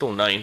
to 9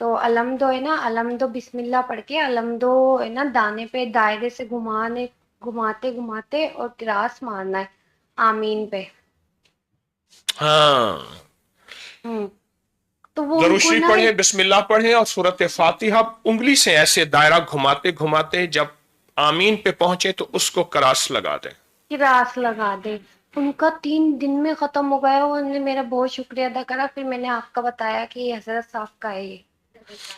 تو علم دو ہے نا، علم دو بسم اللہ پڑھ کے علم دو ہے نا دانے پہ دائرے سے گھماتے گھماتے اور کراس مارنا ہے آمین پہ. ہاں، تو وہ ان درود کو شریف نا پڑھیں، بسم اللہ پڑھیں اور سورت فاتحہ انگلی سے ایسے دائرہ گھماتے گھماتے جب آمین پہ پہنچے تو اس کو کراس لگا دیں. کراس لگا دے. ان کا 3 دن میں ختم ہو گیا. انہوں نے میرا بہت شکریہ ادا کرا. پھر میں نے آپ کا بتایا کہ یہ حضرت صاحب کا ہے، یہ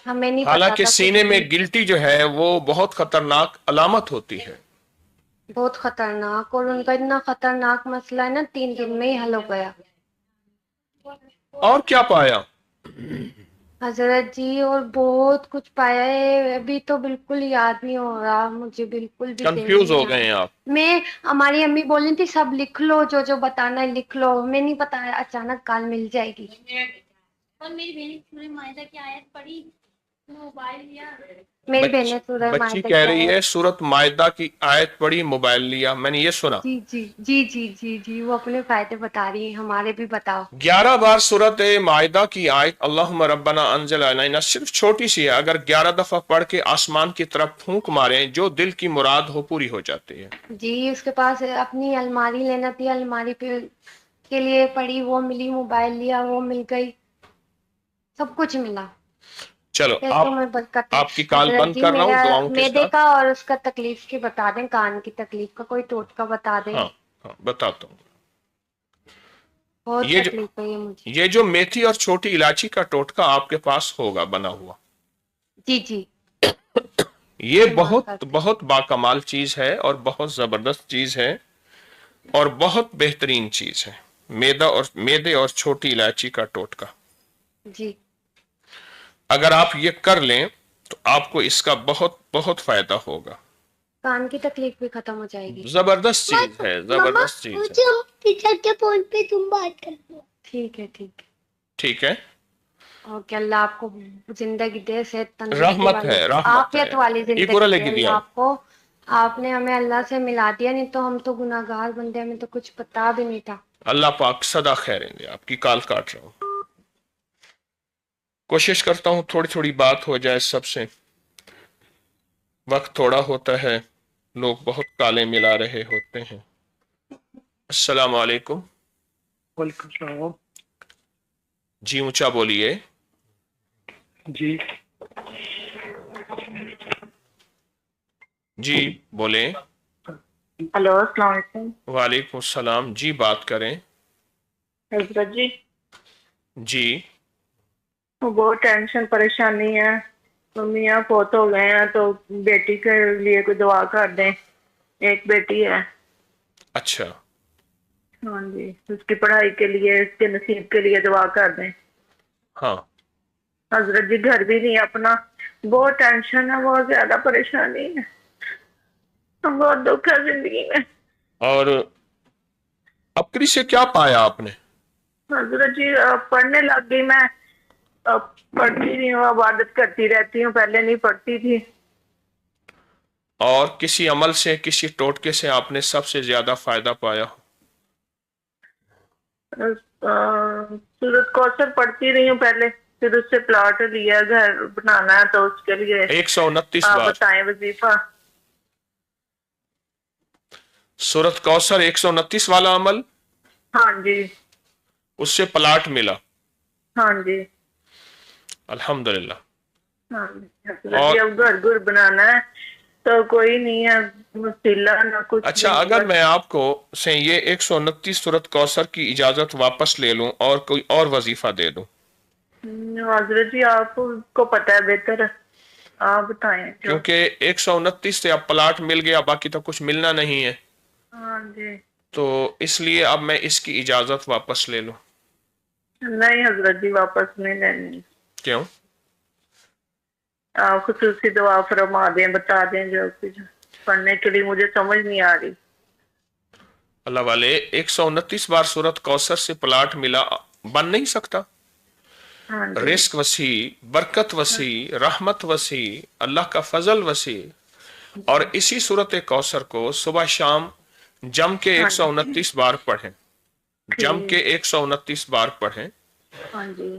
ہمیں نہیں پتا حالانکہ تھا سینے کچھ میں بھی. گلٹی جو ہے وہ بہت خطرناک علامت ہوتی ہے. بہت خطرناک، اور ان کا اتنا خطرناک مسئلہ ہے نا 3 دن میں ہی حل ہو گیا. اور کیا پایا؟ حضرت جی اور بہت کچھ پایا ہے. ابھی تو بالکل یاد نہیں ہو رہا مجھے، بالکل بھی ذہن کنفیوز نہیں ہو آ گئے ہیں رہا. آپ؟ میں ہماری امی بولنی تھی سب لکھ لو، جو جو بتانا ہے لکھ لو. ہمیں نہیں پتا ہے، اچانک کال مل جائے گی. اور میری بہن سورہ مائدہ کی آیت پڑھی، موبائل لیا. میری بہن نے سورہ بچی مائدہ کہہ کی رہی آیت. ہے سورت مائدہ کی آیت پڑھی، موبائل لیا. میں نے یہ سنا. جی جی جی جی جی جی وہ اپنے فائدے بتا رہی ہیں، ہمارے بھی بتاؤ. 11 بار سورت مائدہ کی آیت اللہم ربنا انزل علینا صرف چھوٹی سی ہے، اگر 11 دفعہ پڑھ کے آسمان کی طرف پھونک ماریں جو دل کی مراد ہو پوری ہو جاتی ہے. جی اس کے پاس اپنی الماری لینا تھی، الماری پہ کے لیے پڑھی، وہ ملی. موبائل لیا، وہ مل گئی. سب کچھ ملا. چلو پیسوں میں برکت ہے. آپ کی کال حضرت بند جی کر رہا ہوں میرا دعاؤں کے معدے ساتھ. کا اور اس کا تکلیف کی بتا دیں، کان کی تکلیف کا کوئی ٹوٹکا بتا دیں. ہاں ہاں بتاتا ہوں. بہت یہ جو تکلیف ہے یہ مجھے. یہ جو میتھی اور چھوٹی الائچی کا ٹوٹکا آپ کے پاس ہوگا بنا ہوا، جی جی یہ استعمال بہت کرتے. بہت باکمال چیز ہے اور بہت زبردست چیز ہے اور بہت بہترین چیز ہے. میدے اور چھوٹی الائچی کا ٹوٹکا جی اگر آپ یہ کر لیں تو آپ کو اس کا بہت بہت فائدہ ہوگا. کان کی تکلیف بھی ختم ہو جائے گی. زبردست چیز ہے، مما زبردست چیز ہے. مجھے ٹیچر کے فون پہ تم بات کر لو. ٹھیک ہے ٹھیک ہے. ٹھیک ہے. اوکے، اللہ آپ کو زندگی دے، صحت تندرستی رحمت والی ہے، رحمت ہے. عافیت والی یہ پورا زندگی لے دے کے دیا اللہ ہوں. آپ کو. آپ نے ہمیں اللہ سے ملا دیا، نہیں تو ہم تو گناہ گار بندے، ہمیں تو کچھ پتا بھی نہیں تھا. اللہ پاک صدا خیریں دے. آپ کی کال کاٹ رہا ہوں. کوشش کرتا ہوں تھوڑی تھوڑی بات ہو جائے سب سے. وقت تھوڑا ہوتا ہے، لوگ بہت کالیں ملا رہے ہوتے ہیں. السلام علیکم. وعلیکم السلام. جی اونچا بولیے. جی جی بولیں. ہلو السلام علیکم. وعلیکم السلام. جی بات کریں. حضرت جی جی بہت ٹینشن پریشانی ہے. ممیاں فوت ہو گئے ہیں تو بیٹی کے لیے کوئی دعا کر دیں. ایک بیٹی ہے. اچھا. ہاں جی، اس کی پڑھائی کے لیے، اس کے نصیب کے لیے دعا کر دیں. ہاں حضرت جی گھر بھی نہیں اپنا، بہت ٹینشن ہے، بہت زیادہ پریشانی ہے، بہت دکھ ہے زندگی میں. اور اپری سے کیا پایا آپ نے؟ حضرت جی پڑھنے لگ گئی میں. اب پڑھتی نہیں ہوں، عبادت کرتی رہتی ہوں، پہلے نہیں پڑھتی تھی. اور کسی عمل سے، کسی ٹوٹکے سے آپ نے سب سے زیادہ فائدہ پایا؟ سورت کوثر پڑھتی رہی ہوں پہلے، پھر اس سے پلاٹ لیا، گھر بنانا ہے تو اس کے لیے 129 آپ بار بتائیں وظیفہ. سورت کوثر 129 والا عمل، ہاں جی اس سے پلاٹ ملا. ہاں جی الحمدللہ. ہاں جی. اور اب گھر بنانا ہے تو کوئی نہیں ہے وسیلہ نہ کچھ اچھا، نہیں اگر بس. میں آپ کو سے یہ 129 سورت کوثر کی اجازت واپس لے لوں اور کوئی اور وظیفہ دے دوں؟ حضرت جی آپ کو پتہ ہے بہتر، آپ بتائیں جو. کیونکہ 129 سے اب پلاٹ مل گیا، باقی تو کچھ ملنا نہیں ہے، ہاں جی. تو اس لیے اب میں اس کی اجازت واپس لے لوں. نہیں حضرت جی واپس نہیں لینی. کیوں؟ آپ خصوصی دعا فرما دیں، بتا دیں جو کچھ پڑھنے کے لیے مجھے سمجھ نہیں آ رہی. اللہ والے 129 بار سورت کوثر سے پلاٹ ملا، بن نہیں سکتا؟ ہاں جی رزق وسیع، برکت وسیع، رحمت وسیع، اللہ کا فضل وسیع. اور اسی سورت کوثر کو صبح شام جم کے ہاں جی 129 بار پڑھیں. جم کے ٹھیک. 129 بار پڑھیں. ہاں جی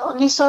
1900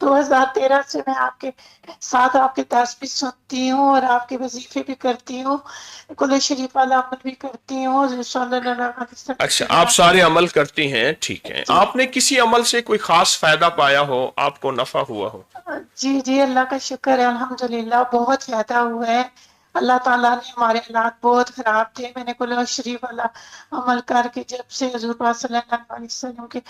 2013 سے میں آپ کے ساتھ آپ کے درس بھی سنتی ہوں اور آپ کے وظیفے بھی کرتی ہوں، کل شریف والا عمل بھی کرتی ہوں، حضور صلی اللہ علیہ وسلم اچھا، آپ سارے عمل کرتی ہیں، ٹھیک ہے. آپ نے کسی عمل سے کوئی خاص فائدہ پایا ہو، آپ کو نفع ہوا ہو؟ جی جی اللہ کا شکر ہے، الحمدللہ بہت فائدہ ہوا ہے. اللہ تعالیٰ نے ہمارے حالات بہت خراب تھے، میں نے قرآن شریف والا عمل کر کے جب سے حضور پاک صلی اللہ علیہ وسلم کے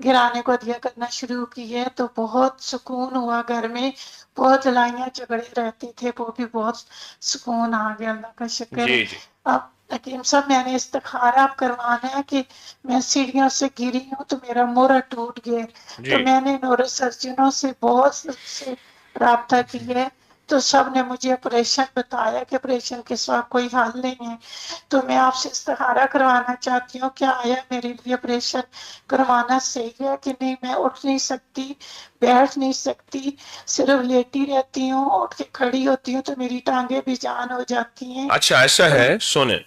گھرانے کو ہدیہ کرنا شروع کی ہے تو بہت سکون ہوا گھر میں. بہت لڑائیاں جھگڑے رہتے تھے، وہ بھی بہت سکون آ گیا، اللہ کا شکر ہے. جی جی اب حکیم صاحب میں نے استخارہ کروانا ہے کہ میں سیڑھیوں سے گری ہوں تو میرا مورا ٹوٹ گیا، تو جی. میں نے نورو سرجنوں سے بہت سے رابطہ کیا ہے تو سب نے مجھے آپریشن بتایا کہ آپریشن کے ساتھ کوئی حل نہیں ہے. تو میں آپ سے استخارہ کروانا چاہتی ہوں کیا آیا میرے لیے آپریشن کروانا صحیح ہے کہ نہیں؟ میں اٹھ نہیں سکتی، بیٹھ نہیں سکتی، صرف لیٹی رہتی ہوں، اٹھ کے کھڑی ہوتی ہوں تو میری ٹانگیں بھی جان ہو جاتی ہیں. اچھا ایسا ہے، سنیں،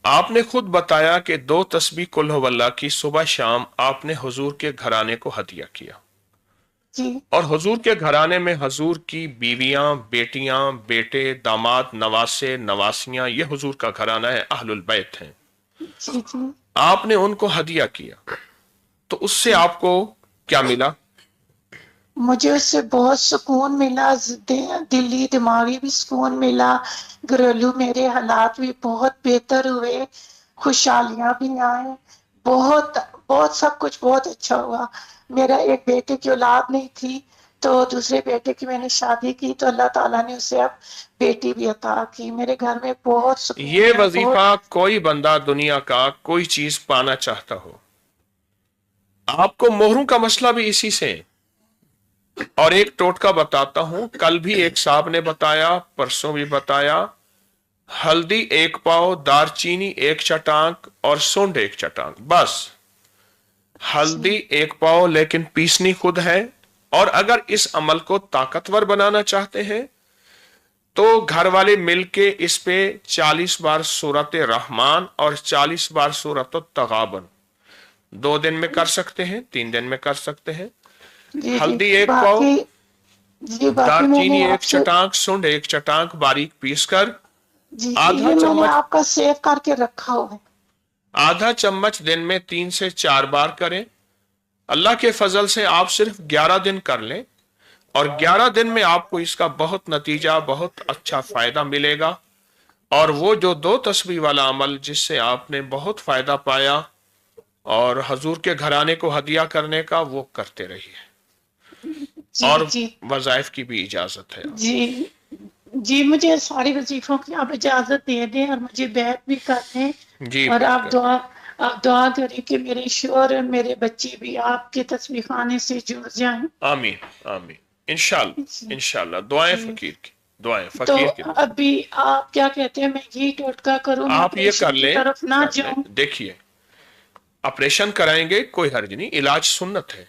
آپ نے خود بتایا کہ 2 تسبیح قل ہو اللہ کی صبح شام آپ نے حضور کے گھرانے کو ہدیہ کیا، جی اور حضور کے گھرانے میں حضور کی بیویاں، بیٹیاں، بیٹے، داماد، نواسے، نواسیاں، یہ حضور کا گھرانہ ہے، اہل البیت ہیں. جی جی آپ نے ان کو ہدیہ کیا تو اس سے آپ کو کیا ملا؟ مجھے اس سے بہت سکون ملا، دلی دماغی بھی سکون ملا، گھریلو میرے حالات بھی بہت بہتر ہوئے، خوشحالیاں بھی آئیں، بہت بہت سب کچھ بہت اچھا ہوا. میرا ایک بیٹے کی اولاد نہیں تھی تو دوسرے بیٹے کی میں نے شادی کی تو اللہ تعالیٰ نے اسے اب بیٹی بھی عطا کی. میرے گھر میں بہت سکون یہ ہے، بہت. وظیفہ کوئی بندہ دنیا کا کوئی چیز پانا چاہتا ہو، آپ کو مہروں کا مسئلہ بھی اسی سے ہے. اور ایک ٹوٹکا بتاتا ہوں، کل بھی ایک صاحب نے بتایا، پرسوں بھی بتایا، ہلدی 1 پاؤ، دار چینی 1 چٹانک اور سونڈ 1 چٹانک، بس. ہلدی 1 پاؤ لیکن پیسنی خود ہے. اور اگر اس عمل کو طاقتور بنانا چاہتے ہیں تو گھر والے مل کے اس پہ 40 بار سورت رحمان اور 40 بار سورت التغابن 2 دن میں کر سکتے ہیں، 3 دن میں کر سکتے ہیں. جی جی ہلدی 1 پاؤ، باقی جی دار باقی میں چینی نے 1 آپ سے چٹانک، سونڈ 1 چٹانک باریک پیس کر جی جی آدھا یہ میں نے چمچ آپ کا سیو کر کے رکھا ہوا ہے. آدھا چمچ دن میں 3 سے 4 بار کریں. اللہ کے فضل سے آپ صرف 11 دن کر لیں اور 11 دن میں آپ کو اس کا بہت نتیجہ، بہت اچھا فائدہ ملے گا. اور وہ جو 2 تسبیح والا عمل جس سے آپ نے بہت فائدہ پایا اور حضور کے گھرانے کو ہدیہ کرنے کا، وہ کرتے رہیے. جی اور جی وظائف کی بھی اجازت ہے. جی جی مجھے ساری وظیفوں کی آپ اجازت دے دیں اور مجھے بیعت بھی کر دیں، جی اور بیٹھ آپ کر دعا کریں کہ میرے شوہر اور میرے بچے بھی آپ کے تسبیح خانے سے جڑ جائیں. آمین آمین، انشاءاللہ جی انشاءاللہ. دعائیں جی فقیر کی، دعائیں تو فقیر کی دعائیں. ابھی آپ کیا کہتے ہیں، میں یہ ٹوٹکا کروں، میں آپ یہ کر آپریشن کی لیں، طرف نہ کر لیں. جاؤں؟ دیکھیے، آپریشن کرائیں گے کوئی حرج نہیں، علاج سنت ہے،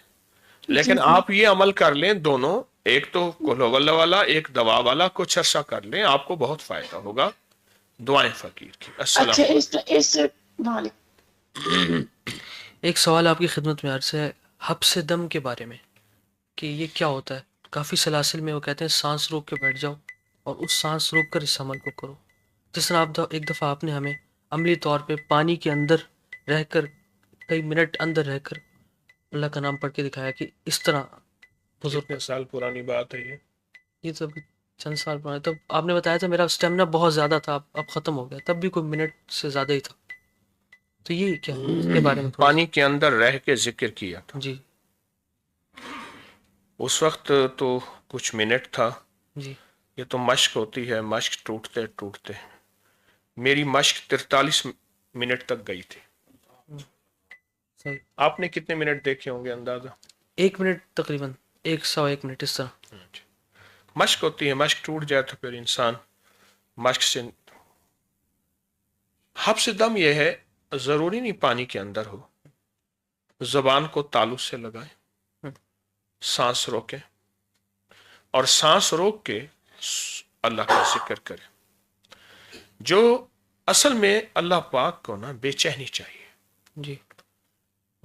جی لیکن جی آپ یہ عمل کر لیں دونوں، ایک تو قل ہو اللہ والا، ایک دوا والا، کچھ عرصہ کر لیں، آپ کو بہت فائدہ ہوگا. دعائیں فقیر کی. اچھا السلام علیکم. اس مالک ایک سوال آپ کی خدمت میں عرض ہے حبس دم کے بارے میں کہ یہ کیا ہوتا ہے. کافی سلاسل میں وہ کہتے ہیں سانس روک کے بیٹھ جاؤ اور اس سانس روک کر اس عمل کو کرو. جس طرح ایک دفعہ آپ نے ہمیں عملی طور پہ پانی کے اندر رہ کر کئی منٹ اندر رہ کر اللہ کا نام پڑھ کے دکھایا کہ اس طرح بزرگ. کتنے سال پرانی بات ہے یہ تو چند سال پرانے. تب آپ نے بتایا تھا میرا اسٹیمنا بہت زیادہ تھا، اب ختم ہو گیا، تب بھی کوئی منٹ سے زیادہ ہی تھا. تو یہ کیا اس کے بارے میں پانی کے اندر رہ کے ذکر کیا تھا. جی اس وقت تو کچھ منٹ تھا. جی یہ تو مشق ہوتی ہے، مشق ٹوٹتے ٹوٹتے میری مشق 43 منٹ تک گئی تھی. صحیح. آپ نے کتنے منٹ دیکھے ہوں گے اندازہ؟ 1 منٹ تقریباً 101 منٹ اس طرح. مشق ہوتی ہے، مشق ٹوٹ جائے تو پھر انسان مشق سے. حبس دم یہ ہے، ضروری نہیں پانی کے اندر ہو، زبان کو تالو سے لگائیں، سانس روکیں اور سانس روک کے اللہ کا ذکر کریں. جو اصل میں اللہ پاک کو نا بے چینی چاہیے، جی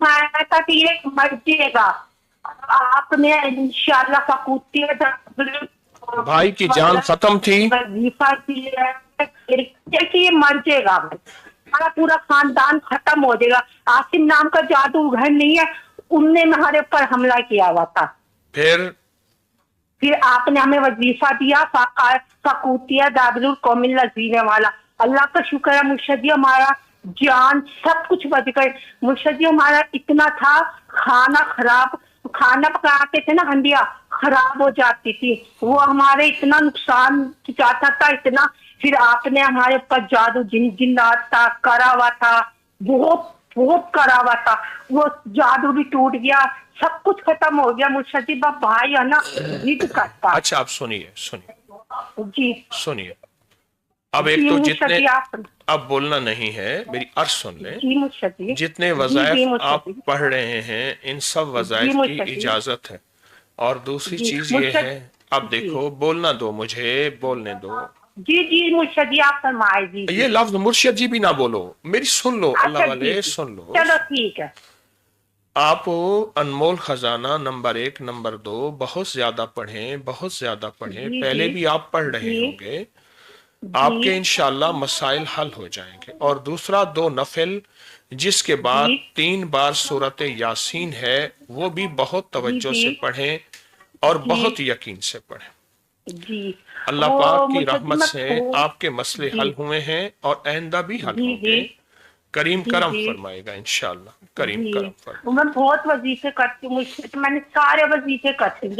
فرمایا تھا کہ یہ مر جائے گا. آپ نے انشاءاللہ فقوتی بھائی کی جان ختم تھی. وظیفہ دیا کہ یہ مر جائے گا, ہمارا پورا خاندان ختم ہو جائے گا. عاصم نام کا جادوگر نہیں ہے, ان نے ہمارے اوپر حملہ کیا ہوا تھا. پھر آپ نے ہمیں وظیفہ دیا فقوتیہ دابل القوم الذین والا. اللہ کا شکر ہے مرشد جی, ہمارا جان سب کچھ بچ گئے. مرشد جی ہمارا اتنا تھا, کھانا پکاتے تھے نا, ہنڈیا خراب ہو جاتی تھی, وہ ہمارے اتنا نقصان پہنچاتا تھا اتنا. پھر آپ نے ہمارے اوپر جادو جنات تھا کرا ہوا تھا, بہت کرا ہوا تھا, وہ جادو بھی ٹوٹ گیا, سب کچھ ختم ہو گیا. مرشد جی بھائی ہے نا ضد کرتا. اچھا آپ سنیے جی سنیے, اب ایک تو جتنے, اب بولنا نہیں ہے, میری عرض سن لیں. جی مرشد جی, جتنے وظائف آپ پڑھ رہے ہیں ان سب وظائف کی اجازت ہے. اور دوسری چیز یہ ہے, اب دیکھو بولنا دو, مجھے بولنے دو. جی مرشد جی آپ فرمائے. جی یہ لفظ مرشد جی بھی نہ بولو, میری سن لو, اللہ والے سن لو. چلو ٹھیک ہے. آپ انمول خزانہ نمبر 1 نمبر 2 بہت زیادہ پڑھیں, بہت زیادہ پڑھیں. پہلے بھی آپ پڑھ رہے ہوں گے, آپ کے انشاءاللہ مسائل حل ہو جائیں گے. اور دوسرا 2 نفل جس کے بعد 3 بار سورۃ یاسین ہے, وہ بھی بہت توجہ سے پڑھیں اور بہت یقین سے پڑھیں. جی اللہ پاک کی رحمت سے آپ کے مسئلے حل ہوئے ہیں اور آئندہ بھی حل ہوں گے. کریم کرم فرمائے گا انشاءاللہ, کریم کرم فرمائے. میں بہت وظیفے کرتی ہوں, میں نے سارے وظیفے کرتی ہوں.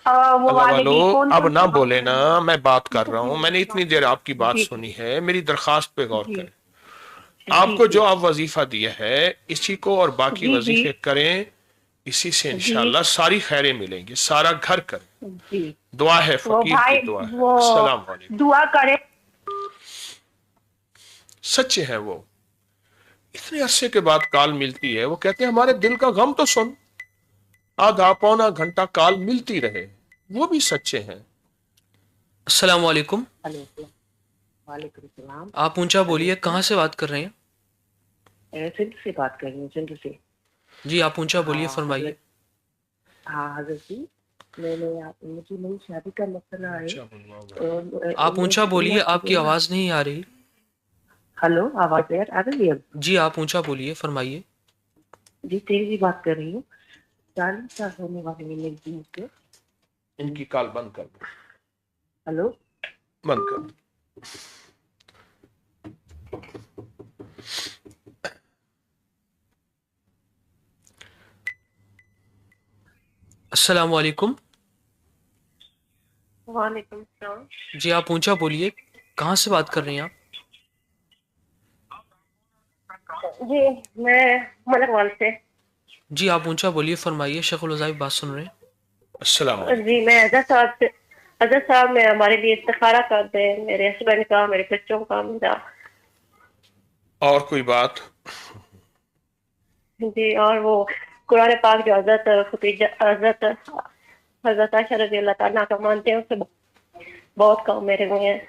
اللہ والو اب نہ بولے نا, میں بات کر رہا ہوں, میں نے اتنی دیر آپ کی بات سنی ہے, میری درخواست پہ غور کریں. آپ کو جو آپ وظیفہ دیا ہے اسی کو اور باقی وظیفے کریں, اسی سے انشاءاللہ ساری خیریں ملیں گی, سارا گھر کریں. دعا ہے فقیر کی دعا ہے. السلام علیکم. دعا کرے, سچے ہیں وہ, اتنے عرصے کے بعد کال ملتی ہے, وہ کہتے ہیں ہمارے دل کا غم تو سن, آدھا پونا گھنٹہ کال ملتی رہے, وہ بھی سچے ہیں. السلام علیکم. وعلیکم السلام. آپ اونچا بولیے, کہاں سے بات کر رہے ہیں؟ سندھ سے بات کر رہی ہوں, سندھ سے. جی آپ اونچا بولیے, فرمائیے. ہاں حضرت جی, مجھے میری شادی کا مسئلہ ہے. آپ اونچا بولیے, آپ کی آواز نہیں آ رہی. ہلو, آواز آ رہی ہے؟ جی آپ اونچا بولیے, فرمائیے. جی تیری بات کر رہی ہوں. 40 سال ہونے والے میں میری جی سے. ان کی کال بند کر دو. ہلو بند کر دو. السلام علیکم. وعلیکم السلام. جی آپ اونچا بولیے, کہاں سے بات کر رہے ہیں آپ؟ جی میں ملک وال سے. جی آپ اونچا بولیے, فرمائیے. شیخ الوظائف بات سن رہے ہیں. السلام علیکم. جی میں حضرت صاحب میں ہمارے لیے استخارہ کرتے ہیں, میرے ہسبینڈ کا, میرے بچوں کا, میرا. اور کوئی بات؟ جی اور وہ قرآن پاک جو حضرت عائشہ رضی اللہ تعالیٰ کا مانتے ہیں, اس سے بہت کام میرے ہوئے ہیں.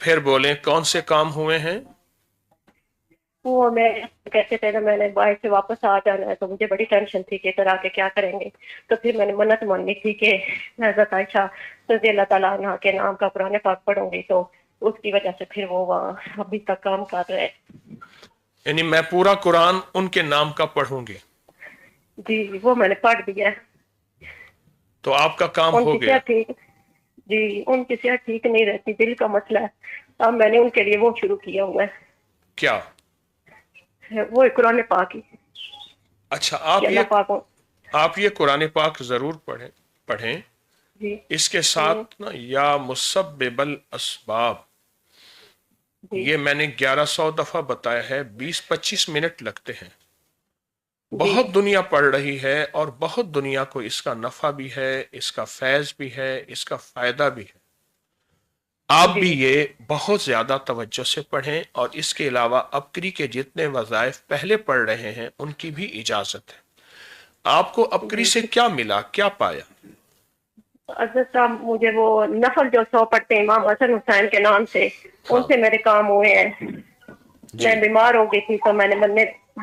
پھر بولیں کون سے کام ہوئے ہیں؟ وہ میں کہتے تھے نا, میں نے باہر سے واپس آ جانا ہے, تو مجھے بڑی ٹینشن تھی کہ ادھر آ کے کیا کریں گے. تو پھر میں نے منت مانی تھی کہ حضرت عائشہ رضی اللہ تعالیٰ عنہ کے نام کا قرآن پاک پڑھوں گی, تو اس کی وجہ سے پھر وہ وہاں ابھی تک کام کر رہے. یعنی میں پورا قرآن ان کے نام کا پڑھوں گی؟ جی وہ میں نے پڑھ دیا. تو آپ کا کام ہو گیا؟ جی ان کی صحت ٹھیک نہیں رہتی, دل کا مسئلہ ہے. اب میں نے ان کے لیے وہ شروع کیا ہوا ہے. کیا؟ وہ قرآن پاک ہی. اچھا آپ یہ قرآن پاک ضرور پڑھیں. جی اس کے ساتھ نا یا مسبب الاسباب, یہ میں نے 1100 دفعہ بتایا ہے, 20-25 منٹ لگتے ہیں. بہت دنیا پڑھ رہی ہے اور بہت دنیا کو اس کا نفع بھی ہے, اس کا فیض بھی ہے, اس کا فائدہ بھی ہے. آپ بھی یہ بہت زیادہ توجہ سے پڑھیں. اور اس کے علاوہ ابکری کے جتنے وظائف پہلے پڑھ رہے ہیں ان کی بھی اجازت ہے. آپ کو ابکری سے کیا ملا, کیا پایا؟ حضرت صاحب مجھے وہ نفل جو 100 پڑھتے ہیں امام حسن حسین کے نام سے, ان سے میرے کام ہوئے ہیں. میں بیمار ہو گئی تھی تو میں نے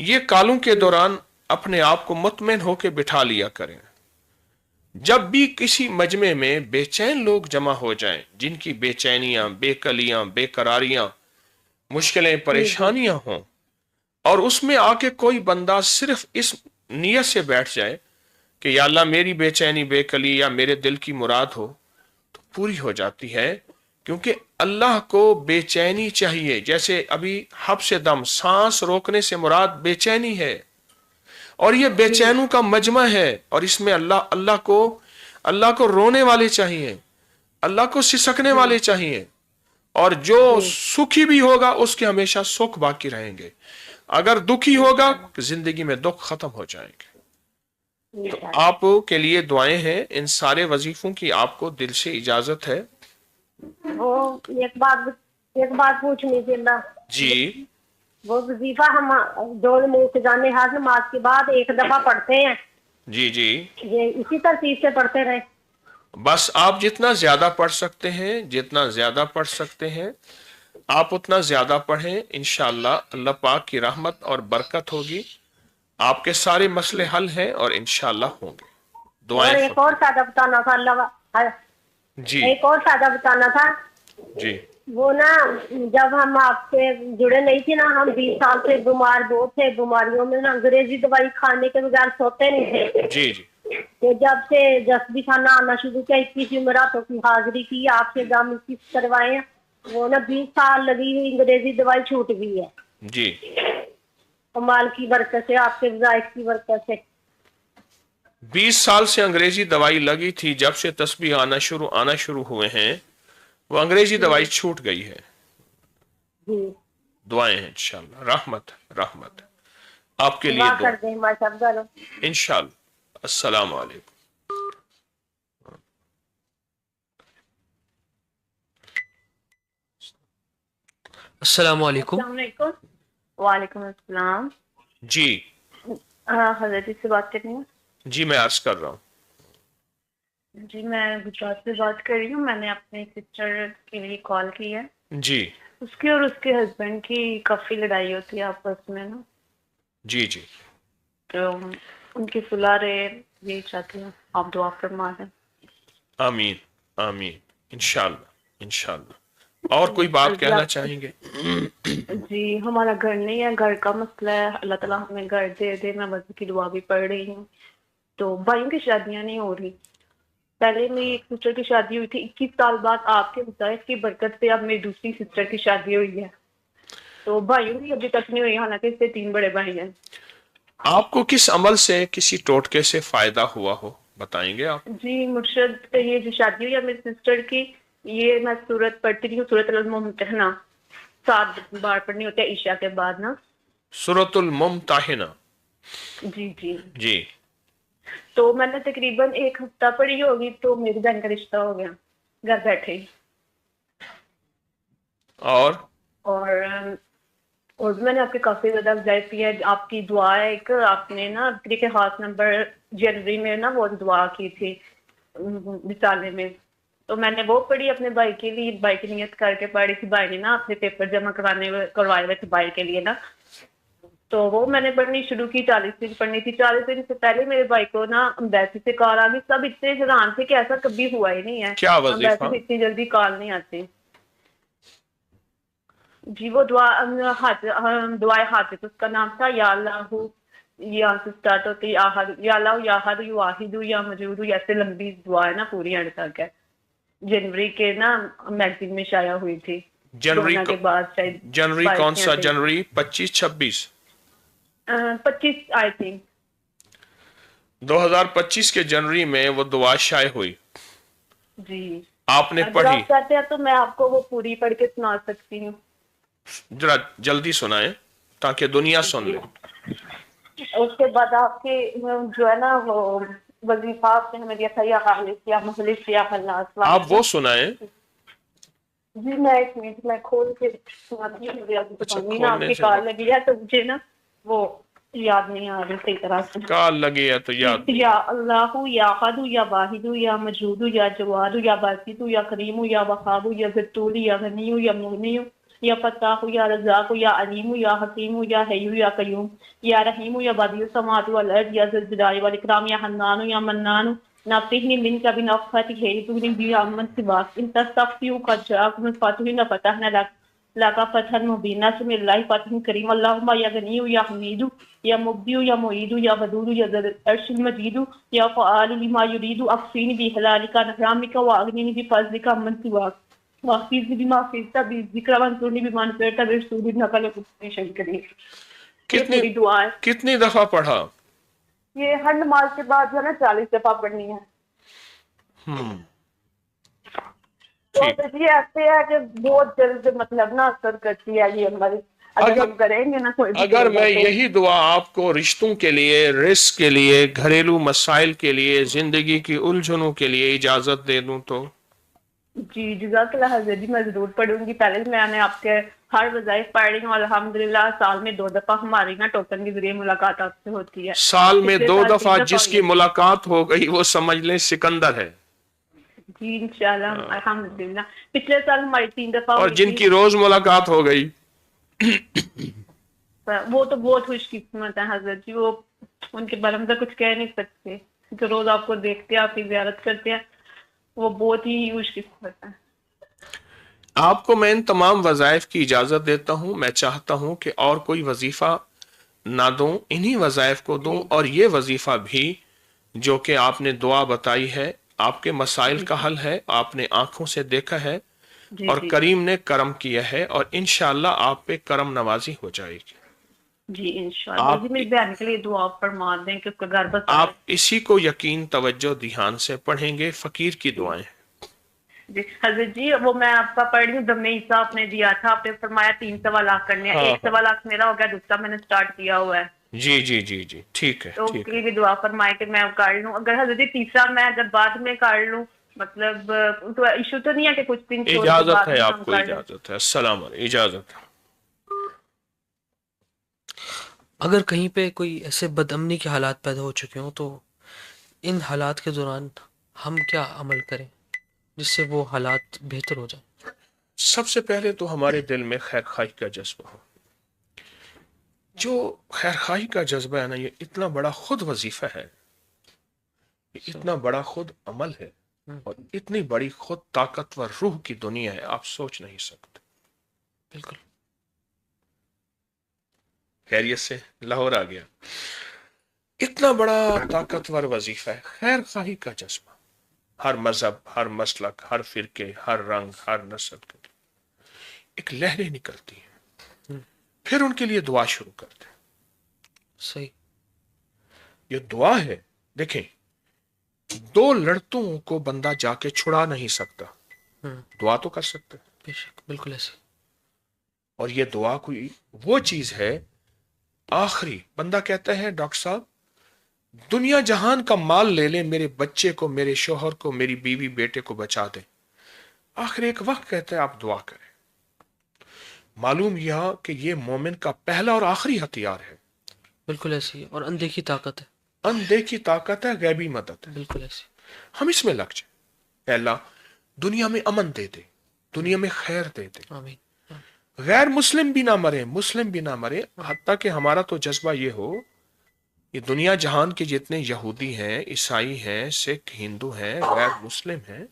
یہ کالوں کے دوران اپنے آپ کو مطمئن ہو کے بٹھا لیا کریں. جب بھی کسی مجمع میں بے چین لوگ جمع ہو جائیں، جن کی بے چینیاں، بے کلیاں، بے قراریاں، مشکلیں، پریشانیاں ہوں، اور اس میں آ کے کوئی بندہ صرف اس نیت سے بیٹھ جائے کہ یا اللہ میری بے چینی، بے کلی یا میرے دل کی مراد ہو، تو پوری ہو جاتی ہے. کیونکہ اللہ کو بے چینی چاہیے. جیسے ابھی حبس دم، سانس روکنے سے مراد بے چینی ہے، اور یہ بے چینوں کا مجمع ہے. اور اس میں اللہ کو رونے والے چاہیے، اللہ کو سسکنے والے چاہیے، اور جو سکھی بھی ہوگا اس کے ہمیشہ سکھ باقی رہیں گے. اگر دکھی ہوگا زندگی میں دکھ ختم ہو جائیں گے. تو آپ کے لیے دعائیں ہیں. ان سارے وظیفوں کی آپ کو دل سے اجازت ہے. وہ ایک بات پوچھنی تھی اللہ. جی وہ وظیفہ ہم جو ملتزام ہر نماز کے بعد ایک دفعہ پڑھتے ہیں، جی جی یہ اسی ترتیب سے پڑھتے رہے. بس آپ جتنا زیادہ پڑھ سکتے ہیں آپ اتنا زیادہ پڑھیں. انشاءاللہ اللہ پاک کی رحمت اور برکت ہوگی. آپ کے سارے مسئلے حل ہیں اور انشاءاللہ ہوں گے. اور دعائیں ایک اور فائدہ بتانا تھا اللہ، جی ایک اور فائدہ بتانا تھا. جی وہ نا جب ہم آپ سے جڑے نہیں تھے نا، ہم 20 سال سے بیمار بہت تھے. بیماریوں میں نا انگریزی دوائی کھانے کے بغیر سوتے نہیں تھے. جی جی کہ جب سے جسبی خانہ آنا شروع کیا، 21 عمراتوں کی حاضری کی، آپ سے جام 21 کروائے ہیں، وہ نا 20 سال لگی ہوئی انگریزی دوائی چھوٹ گئی ہے. جی کمال کی برکت سے، آپ کے وظائف کی برکت سے. 20 سال سے انگریزی دوائی لگی تھی. جب سے تسبیح آنا شروع ہوئے ہیں وہ انگریزی دوائی چھوٹ گئی ہے. جی دعائیں ہیں انشاءاللہ. رحمت آپ کے لیے دعا دعا کر دیں ہمارے سب. انشاءاللہ. السلام علیکم. السلام علیکم. السلام علیکم. وعلیکم السلام. جی حضرت سے بات کرنی ہے. جی میں عرض کر رہا ہوں. جی میں گجرات سے بات کر رہی ہوں. میں نے اپنی سسٹر کے لیے کال کی ہے. جی اس کی اور اس کے ہسبینڈ کی کافی لڑائی ہوتی ہے آپس میں نا. جی جی تو ان کی صلح رہے، یہی چاہتی ہوں آپ دعا فرما دیں. آمین آمین. انشاءاللہ. اور کوئی بات کہنا چاہیں گے؟ جی ہمارا گھر نہیں ہے، گھر کا مسئلہ ہے. اللہ تعالیٰ ہمیں گھر دے دے. میں وضو کی دعا بھی پڑھ رہی ہوں. تو بھائیوں کی شادیاں نہیں ہو رہی. پہلے میری ایک سسٹر کی شادی ہوئی تھی، 21 سال بعد آپ کے وظائف کی برکت سے اب میری دوسری سسٹر کی شادی ہوئی ہے. تو بھائیوں کی ابھی تک نہیں ہوئی، حالانکہ اس سے 3 بڑے بھائی ہیں. آپ کو کس عمل سے، کسی ٹوٹکے سے فائدہ ہوا ہو بتائیں گے آپ؟ جی مرشد، یہ جو شادی ہوئی ہے میری سسٹر کی، یہ میں سورت پڑھتی رہی ہوں، سورت الممتحنہ 7 بار پڑھنی ہوتی ہے عشاء کے بعد نا. سورۃ الممتحنہ. جی جی جی تو میں نے تقریباً 1 ہفتہ پڑھی ہوگی، تو میری بہن کا رشتہ ہو گیا گھر بیٹھے ہی. اور میں نے آپ کے کافی زیادہ وظائف کی ہے. آپ کی دعا ہے ایک، آپ نے نا کے خاص نمبر جنوری میں نا وہ دعا کی تھی رسالے میں، تو میں نے وہ پڑھی اپنے بھائی کے لیے. بھائی کی نیت کر کے پڑھی تھی. بھائی نے نا اپنے پیپر جمع کروائے ہوئے تھے بھائی کے لیے نا، تو وہ میں نے پڑھنی شروع کی. 40 دن پڑھنی تھی. 40 دن سے پہلے میرے بھائی کو نا امبیسی سے کال آ گئی. سب اتنے حیران تھے کہ ایسا کبھی ہوا ہی نہیں ہے، کیا وظیفہ؟ امبیسی سے اتنی جلدی کال نہیں آتی. جی وہ دعائے حاجت اس کا نام تھا. یا اللہ، یہاں سے اسٹارٹ ہوتی یا اللہ یا احد یا واحد یا موجود، ایسے لمبی دعا ہے نا، پوری اینڈ تک ہے. جنوری کے نا میگزین میں شائع ہوئی تھی. جنوری کے بعد شاید جنوری کون سا جنوری؟ 25 25 آئی تھنک 2025 کے جنوری میں وہ دعا شائع ہوئی. جی آپ نے اگر پڑھی؟ آپ چاہتے ہیں تو میں آپ کو وہ پوری پڑھ کے سنا سکتی ہوں. ذرا جلدی سنائیں تاکہ دنیا سن لے. اس کے بعد آپ کے جو ہے نا وہ وظیفہ آپ نے ہمیں دیا تھا، یا خالص یا مخلص یا خلاص، آپ وہ سنائیں. جی میں 1 منٹ میں کھول کے سناتی ہوں. آپ کی کال لگی ہے تو مجھے نا وہ یاد نہیں آ رہی صحیح طرح سے. کال لگی ہے تو یاد. یا اللہ یا احد یا واحد یا موجود یا جواد یا باسط یا کریم یا وہاب یا ذوالطول یا غنی یا مغنی یا فتاح یا رزاق یا علیم یا حکیم یا حی یا قیوم یا رحیم یا بدیع السماوات والارض یا ذی الجلال والاکرام یا حنان یا منان ناصحنی منک بنفحت حیثنی بیامن سواک ان تستفتیو قد جاءکم الفتح فتحنا لك فتحا مبینا بسم اللہ فتح کریم اللہم یا غنی یا حمید یا مبدی یا معید یا ودود یا ذی العرش المجید یا فعال لما یرید اکفینی بحلالک عن حرامک واغنینی بفضلک عمن سواک واحفظنی بما حفظت بذکر وانصرنی بما نصرت برسول انک لکل شیء قدیر. کتنی دعا ہے. کتنی دفعہ پڑھا؟ یہ ہر نماز کے بعد جو ہے نا 40 دفعہ پڑھنی ہے. تو یہ ایسے ہے کہ بہت جلد مطلب نا اثر کرتی ہے یہ ہماری اگر ہم کریں گے نا. اگر میں یہی دعا آپ کو رشتوں کے لیے، رزق کے لیے، گھریلو مسائل کے لیے، زندگی کی الجھنوں کے لیے اجازت دے دوں تو؟ جی جزاک اللہ حضرت جی، میں ضرور پڑھوں گی. پہلے میں نے آپ کے ہر وظائف پڑھ رہی ہوں الحمدللہ. سال میں 2 دفعہ ہماری نا ٹوکن کے ذریعے ملاقات آپ سے ہوتی ہے. سال میں 2 دفعہ جس کی ملاقات ہو گئی وہ سمجھ لیں سکندر ہے. جی انشاءاللہ الحمدللہ. پچھلے سال ہماری 3 دفعہ اور جن کی روز ملاقات ہو گئی وہ تو بہت خوش قسمت ہے حضرت جی. وہ ان کے بارے میں تو کچھ کہہ نہیں سکتے. جو روز آپ کو دیکھتے ہیں، آپ کی زیارت کرتے ہیں، وہ بہت ہی خوش قسمت ہے. آپ کو میں ان تمام وظائف کی اجازت دیتا ہوں. میں چاہتا ہوں کہ اور کوئی وظیفہ نہ دوں، انہی وظائف کو دوں. اور یہ وظیفہ بھی جو کہ آپ نے دعا بتائی ہے، آپ کے مسائل کا حل ہے، آپ نے آنکھوں سے دیکھا ہے اور کریم نے کرم کیا ہے، اور انشاءاللہ آپ پہ کرم نوازی ہو جائے گی. جی انشاءاللہ. جی میری بہن کے لیے دعا فرما دیں کہ اس کا گھر بس. آپ اسی کو یقین، توجہ، دھیان سے پڑھیں گے. فقیر کی دعائیں. جی حضرت جی وہ میں آپ کا پڑھ رہی ہوں. دم عیسیٰ آپ نے دیا تھا، آپ نے فرمایا 3 سوا لاکھ کرنے ہیں. 1 سوا لاکھ میرا ہو گیا، دوسرا میں نے سٹارٹ کیا ہوا ہے. جی جی جی جی ٹھیک ہے. تو اس کے لیے بھی دعا فرمائے کہ میں کر لوں. اگر حضرت جی تیسرا میں اگر بعد میں کر لوں، مطلب تو ایشو تو نہیں ہے کہ کچھ دن چھوڑ کے اجازت ہے آپ کو، اجازت ہے. السلام علیکم. اجازت ہے. اگر کہیں پہ کوئی ایسے بد امنی کے حالات پیدا ہو چکے ہوں تو ان حالات کے دوران ہم کیا عمل کریں جس سے وہ حالات بہتر ہو جائیں؟ سب سے پہلے تو ہمارے دل میں خیر خواہی کا جذبہ ہو. جو خیر خواہی کا جذبہ ہے نا، یہ اتنا بڑا خود وظیفہ ہے، یہ اتنا بڑا خود عمل ہے، اور اتنی بڑی خود طاقتور روح کی دنیا ہے، آپ سوچ نہیں سکتے. بالکل. خیریت سے لاہور آ گیا. اتنا بڑا طاقتور وظیفہ ہے خیر خواہی کا جذبہ. ہر مذہب، ہر مسلک، ہر فرقے، ہر رنگ، ہر نسل کے ایک لہریں نکلتی ہیں. پھر ان کے لیے دعا شروع کرتے ہیں. صحیح. یہ دعا ہے. دیکھیں، 2 لڑتوں کو بندہ جا کے چھڑا نہیں سکتا، دعا تو کر سکتا ہے. بے شک بالکل ایسے. اور یہ دعا کوئی وہ چیز ہے آخری. بندہ کہتا ہے ڈاکٹر صاحب دنیا جہان کا مال لے لیں، میرے بچے کو، میرے شوہر کو، میری بیوی بیٹے کو بچا دیں. آخر ایک وقت کہتا ہے آپ دعا کریں. معلوم یہ کہ یہ مومن کا پہلا اور آخری ہتھیار ہے. بالکل ایسی. اور اندیکھی طاقت ہے، اندیکھی طاقت ہے، غیبی مدد ہے. بالکل ایسی. ہم اس میں لگ جائیں. اے اللہ دنیا میں امن دے دے، دنیا میں خیر دے دے. آمین. غیر مسلم بھی نہ مرے، مسلم بھی نہ مرے. حتیٰ کہ ہمارا تو جذبہ یہ ہو کہ دنیا جہان کے جتنے یہودی ہیں، عیسائی ہیں، سکھ، ہندو ہیں، غیر مسلم ہیں،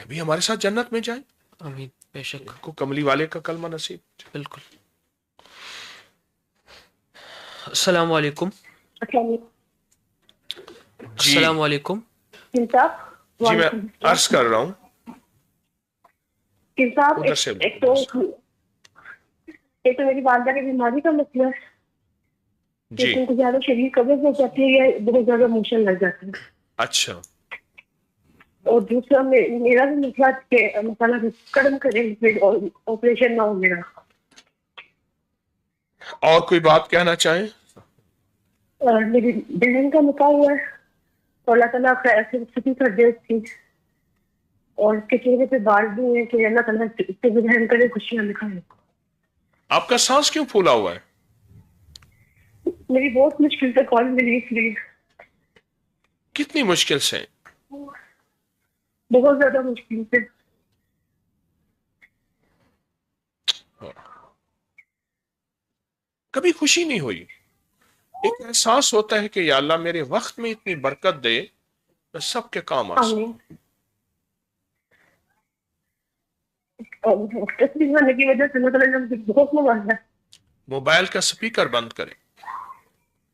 بھی ہمارے ساتھ جنت میں جائیں. آمین. بے شک. کو کملی والے کا کلمہ نصیب. بالکل. السلام علیکم. السلام علیکم. جی میں عرض کر رہا ہوں ادھر سے. ایک تو میری والدہ کی بیماری کا مسئلہ ہے، ان کو زیادہ شدید قبض ہو جاتی ہے یا بہت زیادہ موشن لگ جاتا ہے. اچھا. اور دوسرا میرا بھی مسئلہ کہ مسئلہ کرم کرے آپریشن نہ ہو میرا. اور کوئی بات کہنا چاہیں؟ میری بہن کا نکاح ہوا ہے تو اللہ تعالیٰ ایسے چھٹی کر دے اس کی، اور اس کے چہرے پہ بال بھی ہیں کہ اللہ تعالیٰ اس سے بہن کرے خوشیاں دکھائے. آپ کا سانس کیوں پھولا ہوا ہے؟ میری بہت مشکل سے کال ملی اس لیے. کتنی مشکل سے؟ بہت زیادہ مشکل سے. کبھی خوشی نہیں ہوئی. ایک احساس ہوتا ہے کہ یا اللہ میرے وقت میں اتنی برکت دے میں سب کے کام آ سکوں. تصویر ہونے کی وجہ سے اللہ تعالیٰ نے مجھے بہت نوازا. موبائل کا سپیکر بند کریں.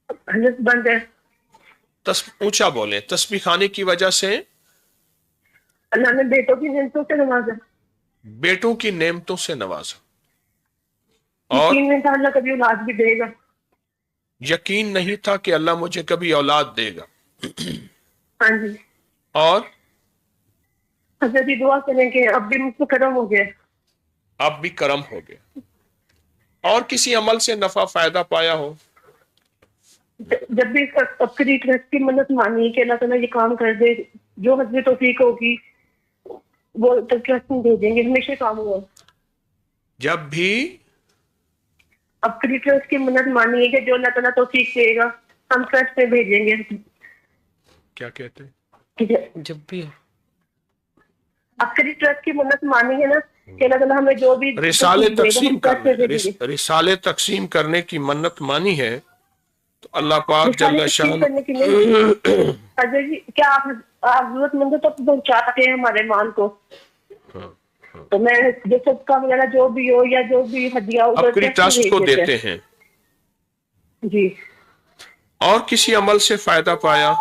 حضرت بند ہے. اونچا بولیں. تسبیح خانے کی وجہ سے اللہ نے بیٹوں کی نعمتوں سے نوازا. بیٹوں کی نعمتوں سے نوازا. اور یقین نہیں تھا اللہ کبھی اولاد بھی دے گا. یقین نہیں تھا کہ اللہ مجھے کبھی اولاد دے گا. ہاں جی. اور حضرت جی دعا کریں کہ اب بھی مجھ سے کرم ہو گیا. اب بھی کرم ہو گیا. اور کسی عمل سے نفع فائدہ پایا ہو؟ جب بھی اپنی ٹرسٹ کی منت مانی کہ اللہ تعالیٰ یہ کام کر دے، جو حضرت توفیق ہوگی وہ ٹرسٹ میں بھیجیں گے. ہمیشہ کام ہوا. جب بھی اپنی ٹرسٹ کی منت مانی ہے کہ جو اللہ تعالیٰ توفیق دے گا ہم ٹرسٹ میں بھیجیں گے. کیا کہتے ہیں؟ جب بھی اپنی ٹرسٹ کی منت مانی ہے نا کہ اللہ تعالیٰ ہمیں جو بھی رسالے توفیق دے گا، تقسیم ہم ٹرسٹ میں بھیجیں گے. رسالے تقسیم کرنے کی منت مانی ہے تو اللہ پاک جل رسالے تقسیم شان کرنے کی نہیں. حضرت جی کیا آپ ضرورت مندوں تک پہنچاتے ہیں ہمارے مال کو؟ تو میں جو صدقہ وغیرہ جو بھی ہو یا جو بھی ہدیہ ہو اپنی ٹرسٹ کو دیتے ہیں. جی. اور کسی عمل سے فائدہ پایا؟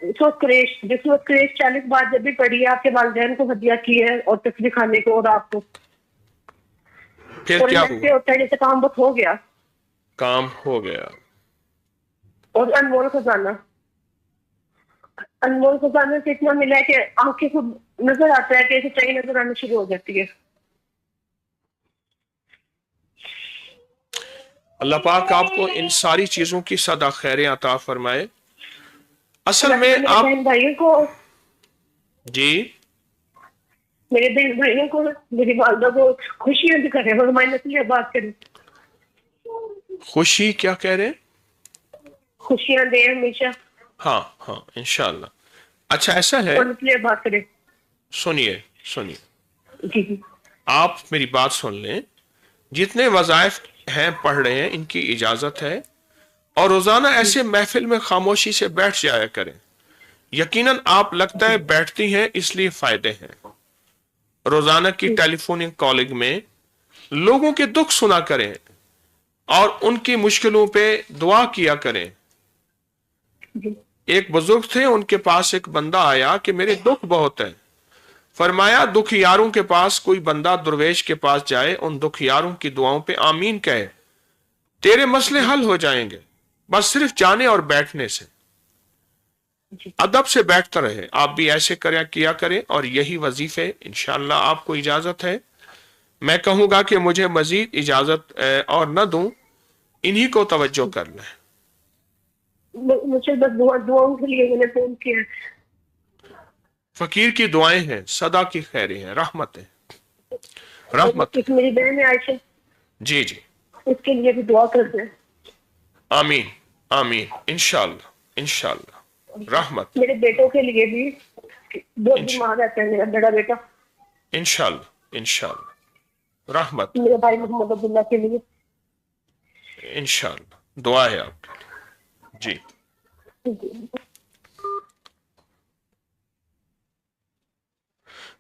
جس وقت کریش 40 بار جب بھی پڑھی ہے آپ کے والدین کو ہدیہ کی ہے اور تصویر خانے کو اور آپ کو. پھر کیا ہوا؟ ہوتا ہے جیسے کام بہت ہو گیا. کام ہو گیا. اور انمول خزانہ سے اتنا ملا ہے کہ آنکھیں کو نظر آتا ہے کہ سچائی نظر آنا شروع ہو جاتی ہے. اللہ پاک آپ کو ان ساری چیزوں کی سدا خیریں عطا فرمائے. اصل میں آپ بہن بھائیوں کو جی میرے بہن بھائیوں کو میری والدہ کو خوشیاں بھی کریں اور ہماری نسلیاں بات کریں. خوشی کیا کہہ رہے ہیں؟ خوشیاں دیں ہمیشہ. ہاں ہاں انشاءاللہ. اچھا ایسا ہے، اور نسلیاں بات کریں. سنیے جی جی. آپ میری بات سن لیں. جتنے وظائف ہیں پڑھ رہے ہیں ان کی اجازت ہے اور روزانہ ایسے محفل میں خاموشی سے بیٹھ جایا کریں. یقیناً آپ لگتا ہے بیٹھتی ہیں اس لیے فائدے ہیں. روزانہ کی ٹیلی فوننگ کالنگ میں لوگوں کے دکھ سنا کریں اور ان کی مشکلوں پہ دعا کیا کریں. ایک بزرگ تھے، ان کے پاس ایک بندہ آیا کہ میرے دکھ بہت ہیں. فرمایا دکھیاروں کے پاس کوئی بندہ درویش کے پاس جائے، ان دکھیاروں کی دعاؤں پہ آمین کہے، تیرے مسئلے حل ہو جائیں گے بس صرف جانے اور بیٹھنے سے. ادب سے بیٹھتا رہے. آپ بھی ایسے کیا کریں اور یہی وظیفے انشاءاللہ آپ کو اجازت ہے. میں کہوں گا کہ مجھے مزید اجازت اور نہ دوں، انہی کو توجہ کر لیں. مجھے بس دعاؤں کے لیے میں نے فون کیا. فقیر کی دعائیں ہیں، صدا کی خیریں ہیں، رحمتیں. میری بہن ہے عائشہ، جی جی اس کے لیے بھی دعا کر دیں. آمین آمین انشاءاللہ انشاءاللہ. رحمت. میرے بیٹوں کے لیے بھی بہت بیمار رہتا ہے میرا بڑا بیٹا. انشاءاللہ انشاءاللہ. رحمت. میرے بھائی محمد عبداللہ کے لیے انشاءاللہ دعا ہے آپ کے لیے. جی.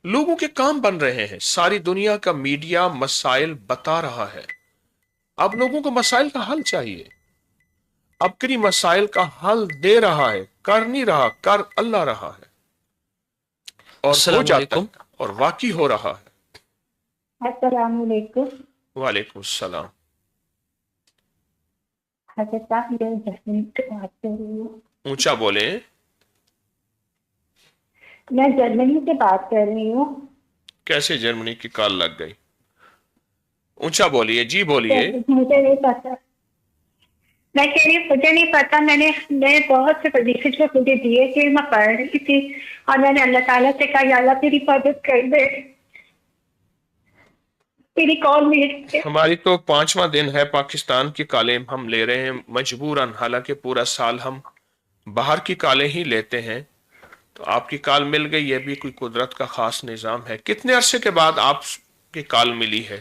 لوگوں کے کام بن رہے ہیں. ساری دنیا کا میڈیا مسائل بتا رہا ہے. اب لوگوں کو مسائل کا حل چاہیے. اب کئی مسائل کا حل دے رہا ہے، کر نہیں رہا، کر اللہ رہا ہے اور ہو جاتا ہے اور واقعی ہو رہا ہے. السلام علیکم. وعلیکم السلام. حضرت آپ میرے جرمنی سے بات کر رہی ہوں. اونچا بولیں. میں جرمنی سے بات کر رہی ہوں. کیسے جرمنی کی کال لگ گئی؟ اونچا بولیے. جی بولیے. مجھے نہیں پتا. میں کہہ رہی ہوں مجھے نہیں پتا. میں نے بہت سے پوزیشن پہ مجھے دیے کہ میں پڑھ رہی تھی اور میں نے اللہ تعالیٰ سے کہا یا اللہ تیری مدد کر دے. تیری کال نہیں. ہماری تو 5واں دن ہے پاکستان کی کالیں ہم لے رہے ہیں مجبوراً، حالانکہ پورا سال ہم باہر کی کالیں ہی لیتے ہیں. تو آپ کی کال مل گئی، یہ بھی کوئی قدرت کا خاص نظام ہے. کتنے عرصے کے بعد آپ کی کال ملی ہے؟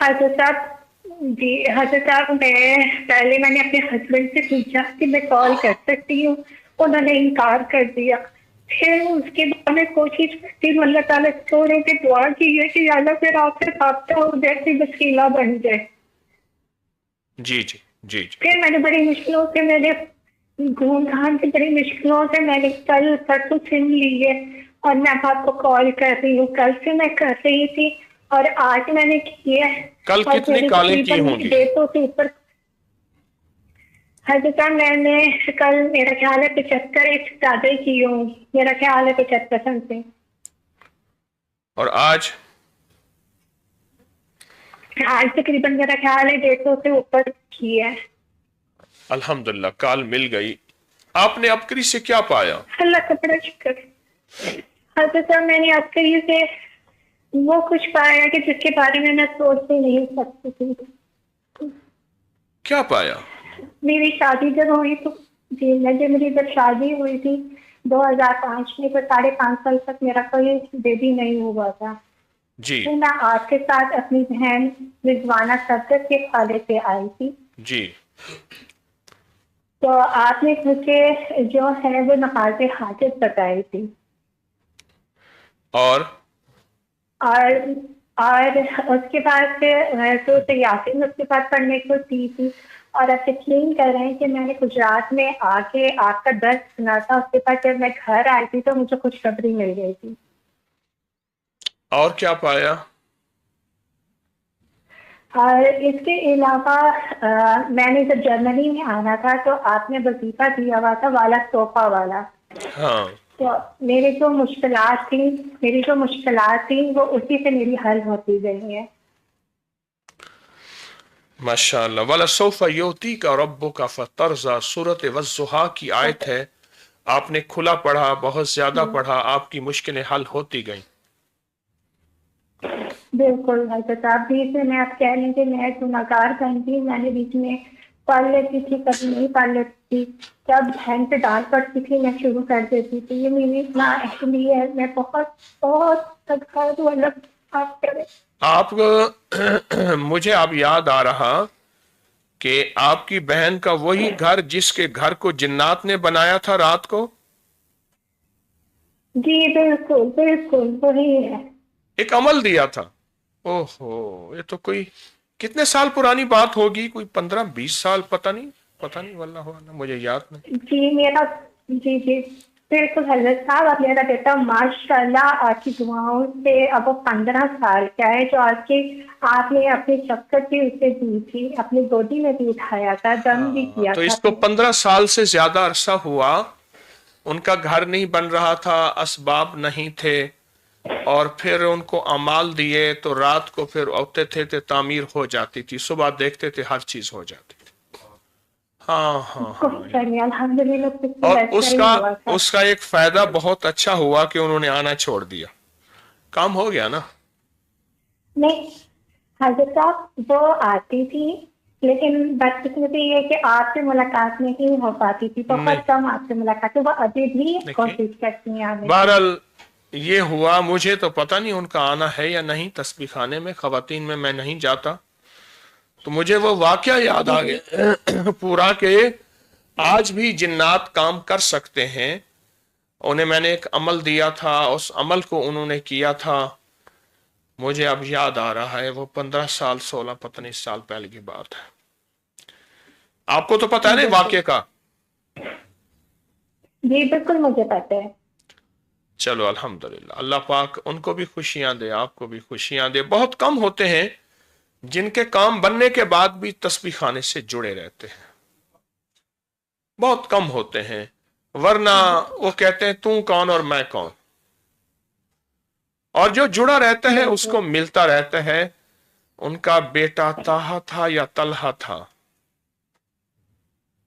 حضرت صاحب جی حضرت صاحب میں نے اپنے ہسبینڈ سے پوچھا کہ میں کال کر سکتی ہوں، انہوں نے انکار کر دیا. پھر اس کے بعد میں کوشش کرتی ہوں، اللہ تعالیٰ سے رو کے دعا کی ہے کہ یا اللہ پھر آپ سے رابطہ ہو جیسی وسیلہ بن جائے. جی جی جی جی. پھر میں نے بڑی مشکلوں سے میں نے گھوم گھام کے بڑی مشکلوں سے میں نے کل پرسوں سن لی ہے اور میں اب آپ کو کال کر رہی ہوں. کل سے میں کر رہی تھی اور آج میں نے کی ہے. کل کتنی کالیں کی ہوں گی؟ 150 سے اوپر. حضرت صاحب میں نے کل میرا خیال ہے 75 ایک زیادہ ہی کی ہوں گی، میرا خیال ہے 75 سم سے. اور آج تقریباً میرا خیال ہے 150 سے اوپر کی ہے. الحمدللہ کال مل گئی. آپ نے ابکری سے کیا پایا؟ اللہ کا بڑا شکر. حضرت صاحب میں نے ابکری سے وہ کچھ پایا کہ جس کے بارے میں سوچ بھی نہیں سکتی تھی. کیا پایا؟ میری شادی جب ہوئی تو جی میری جب شادی ہوئی تھی 2005 میں تو 5.5 سال تک میرا کوئی بیبی نہیں ہوا تھا. جی. تو میں آپ کے ساتھ اپنی بہن رضوانہ صدر کے خالے پہ آئی تھی. جی. تو آپ نے مجھے جو ہے وہ نماز حاجت بتائی تھی اور اس کے بعد سورۃ یاسین اس کے بعد پڑھنے کو دی تھی. اور آپ یقین کر رہے ہیں کہ میں نے گجرات میں آ کے آپ کا درد سنا تھا. اس کے بعد جب میں گھر آئی تھی تو مجھے خوشخبری مل گئی تھی. اور کیا پایا؟ اور اس کے علاوہ میں نے جب جرمنی میں آنا تھا تو آپ نے وظیفہ دیا ہوا تھا والا صوفہ والا. ہاں. تو میری جو مشکلات تھیں وہ اسی سے میری حل ہوتی گئی ہیں. ماشاءاللہ. وَلَسَوْفَ يُعْطِيكَ رَبُّكَ فَتَرْضَىٰ سورۃ والضحیٰ کی آیت ہے. آپ نے کھلا پڑھا، بہت زیادہ پڑھا، آپ کی مشکلیں حل ہوتی گئیں. بالکل حضرت صاحب. بیچ میں آپ کہہ لیں کہ میں گناہگار بنتی، میں نے بیچ میں پڑھ لیتی تھی، کبھی نہیں پڑھ لیتی تھی. جب بہن سے ڈانٹ پڑتی تھی میں شروع کر دیتی تھی. یہ میری اتنا اہمی ہے. میں بہت صدقہ دوں، اللہ آپ کرے. آپ مجھے اب یاد آ رہا کہ آپ کی بہن کا وہی گھر جس کے گھر کو جنات نے بنایا تھا رات کو. جی بالکل بالکل وہی ہے. ایک عمل دیا تھا. اوہو، یہ تو کوئی کتنے سال پرانی بات ہوگی، کوئی 15-20 سال، پتہ نہیں واللہ اعلم، مجھے یاد نہیں. جی میرا جی بالکل حضرت صاحب. اب میرا بیٹا ماشاءاللہ آپ کی دعاؤں سے اب وہ 15 سال کا ہے. جو آج کی آپ نے اپنی شفقت بھی اسے دی تھی، اپنی گودی میں بھی اٹھایا تھا، دم بھی کیا تو تھا. اس کو 15 سال سے زیادہ عرصہ ہوا. ان کا گھر نہیں بن رہا تھا، اسباب نہیں تھے، اور پھر ان کو اعمال دیے تو رات کو پھر اوتے تھے تعمیر ہو جاتی تھی، صبح دیکھتے تھے ہر چیز ہو جاتی تھی. ہاں. اور اس کا ایک فائدہ بہت اچھا ہوا کہ انہوں نے آنا چھوڑ دیا. کام ہو گیا نا. نہیں حضرت صاحب وہ آتی تھی لیکن بدقسمتی یہ کہ آپ سے ملاقات نہیں ہو پاتی تھی، بہت کم آپ سے ملاقات. وہ ابھی بھی کوشش کرتی ہیں آنے کی. بہرحال یہ ہوا. مجھے تو پتہ نہیں ان کا آنا ہے یا نہیں. تسبیح خانے میں خواتین میں نہیں جاتا، تو مجھے وہ واقعہ یاد آ گیا پورا کہ آج بھی جنات کام کر سکتے ہیں. انہیں میں نے ایک عمل دیا تھا، اس عمل کو انہوں نے کیا تھا. مجھے اب یاد آ رہا ہے، وہ 15 سال 16 پتہ نہیں سال پہلے کی بات ہے. آپ کو تو پتہ ہے نا واقعے کا؟ جی بالکل مجھے پتہ ہے. چلو الحمدللہ. اللہ پاک ان کو بھی خوشیاں دے، آپ کو بھی خوشیاں دے. بہت کم ہوتے ہیں جن کے کام بننے کے بعد بھی تسبیح خانے سے جڑے رہتے ہیں، بہت کم ہوتے ہیں. ورنہ وہ کہتے ہیں تو کون اور میں کون. اور جو جڑا رہتا ہے اس کو ملتا رہتا ہے. ان کا بیٹا طاہا تھا یا طلحہ تھا؟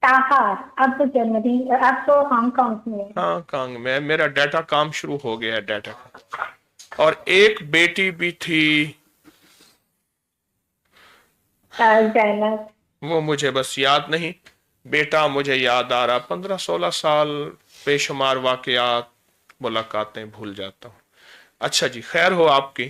اب تو جرمنی، اب تو ہانگ کانگ میں. ہانگ کانگ میں. میرا ڈیٹا کام شروع ہو گیا ہے ڈیٹا کا. اور ایک بیٹی بھی تھی، وہ مجھے بس یاد نہیں. بیٹا مجھے یاد آ رہا. 15-16 سال بے شمار واقعات، ملاقاتیں بھول جاتا ہوں. اچھا جی، خیر ہو آپ کی.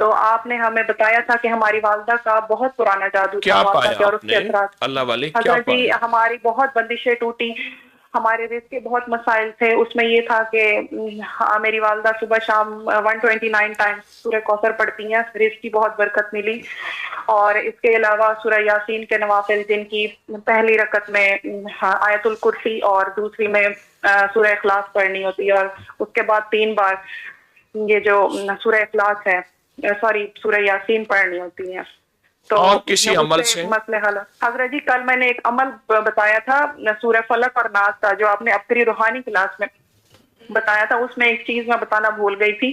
تو آپ نے ہمیں بتایا تھا کہ ہماری والدہ کا بہت پرانا جادو کیا تھا پایا اور اس آپ کے نے اثرات. اللہ والے کیا حضرت جی پایا؟ ہماری بہت بندشیں ٹوٹی، ہمارے رزق کے بہت مسائل تھے. اس میں یہ تھا کہ میری والدہ صبح شام 129 ٹائم سورہ کوثر پڑھتی ہیں، رزق کی بہت برکت ملی. اور اس کے علاوہ سورہ یاسین کے نوافل، جن کی پہلی رکعت میں آیت الکرسی اور دوسری میں سورہ اخلاص پڑھنی ہوتی ہے، اور اس کے بعد 3 بار یہ جو سورہ اخلاص ہے سورہ یاسین پڑھنی ہوتی ہیں. تو اور کسی اس عمل سے مسئلے حل. حضرت جی کل میں نے ایک عمل بتایا تھا سورہ فلق اور ناس کا، جو آپ نے عبقری روحانی کلاس میں بتایا تھا. اس میں ایک چیز میں بتانا بھول گئی تھی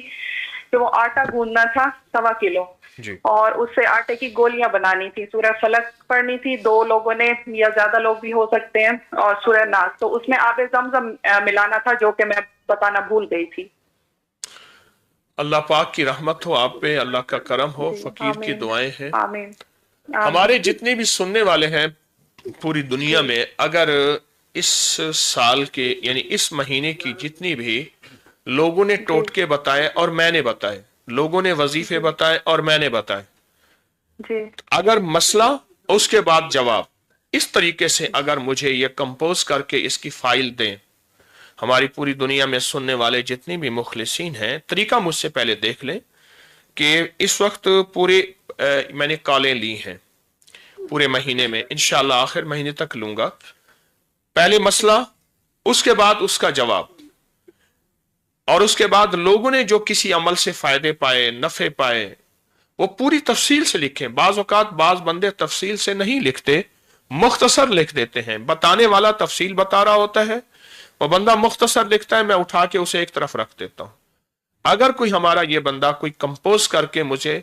کہ وہ آٹا گوندنا تھا 1.25 کلو جی، اور اس سے آٹے کی گولیاں بنانی تھی. سورہ فلق پڑھنی تھی 2 لوگوں نے یا زیادہ لوگ بھی ہو سکتے ہیں، اور سورہ ناس. تو اس میں آب زمزم ملانا تھا، جو کہ میں بتانا بھول گئی تھی. اللہ پاک کی رحمت ہو آپ پہ، اللہ کا کرم ہو، جی، فقیر کی آمین دعائیں ہیں. آمین. ہمارے جتنے بھی سننے والے ہیں پوری دنیا میں، اگر اس سال کے یعنی اس مہینے کی جتنی بھی لوگوں نے ٹوٹکے بتائے اور میں نے بتائے، لوگوں نے وظیفے بتائے اور میں نے بتائے، جی اگر مسئلہ اس کے بعد جواب اس طریقے سے اگر مجھے یہ کمپوز کر کے اس کی فائل دیں، ہماری پوری دنیا میں سننے والے جتنے بھی مخلصین ہیں، طریقہ مجھ سے پہلے دیکھ لیں کہ اس وقت پورے میں نے کالیں لی ہیں پورے مہینے میں، انشاءاللہ آخر مہینے تک لوں گا. پہلے مسئلہ، اس کے بعد اس کا جواب، اور اس کے بعد لوگوں نے جو کسی عمل سے فائدے پائے، نفع پائے، وہ پوری تفصیل سے لکھیں. بعض اوقات بعض بندے تفصیل سے نہیں لکھتے، مختصر لکھ دیتے ہیں. بتانے والا تفصیل بتا رہا ہوتا ہے، وہ بندہ مختصر لکھتا ہے، میں اٹھا کے اسے ایک طرف رکھ دیتا ہوں. اگر کوئی ہمارا یہ بندہ کوئی کمپوز کر کے مجھے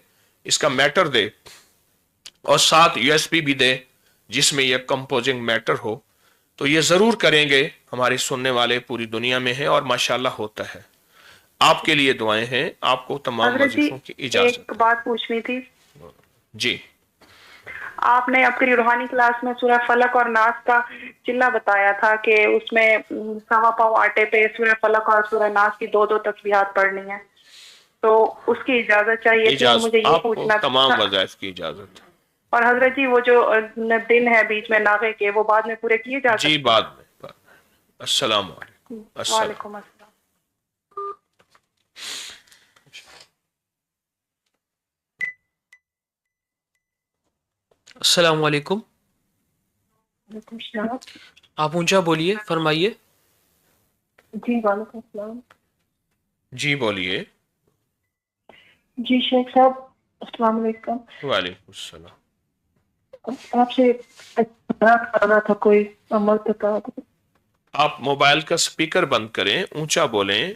اس کا میٹر دے اور ساتھ USB بھی دے جس میں یہ کمپوزنگ میٹر ہو، تو یہ ضرور کریں گے. ہمارے سننے والے پوری دنیا میں ہیں اور ماشاءاللہ ہوتا ہے. آپ کے لیے دعائیں ہیں. آپ کو تمام حضرت جی وظیفوں کی اجازت. ایک بات پوچھنی تھی. جی، آپ نے اپنی روحانی کلاس میں سورہ فلق اور ناس کا چلہ بتایا تھا کہ اس میں 1.25 پاؤ آٹے پہ سورہ فلق اور سورہ ناس کی 2 تسبیحات پڑھنی ہے. تو اس کی اجازت چاہیے تھی. تو مجھے یہ آپ کو پوچھنا تمام تھا. وظائف کی اجازت. اور حضرت جی وہ جو دن ہے بیچ میں ناغے کے، وہ بعد میں پورے کیے جا سکتے جی ہیں؟ بعد میں. السلام علیکم. السلام. وعلیکم السلام. السلام علیکم. وعلیکم السلام. آپ اونچا بولیے، فرمائیے. جی وعلیکم السلام. جی بولیے. جی شیخ صاحب السلام علیکم. وعلیکم السلام. آپ سے بات کرنا تھا، کوئی عمل بتا دو. آپ موبائل کا سپیکر بند کریں، اونچا بولیں.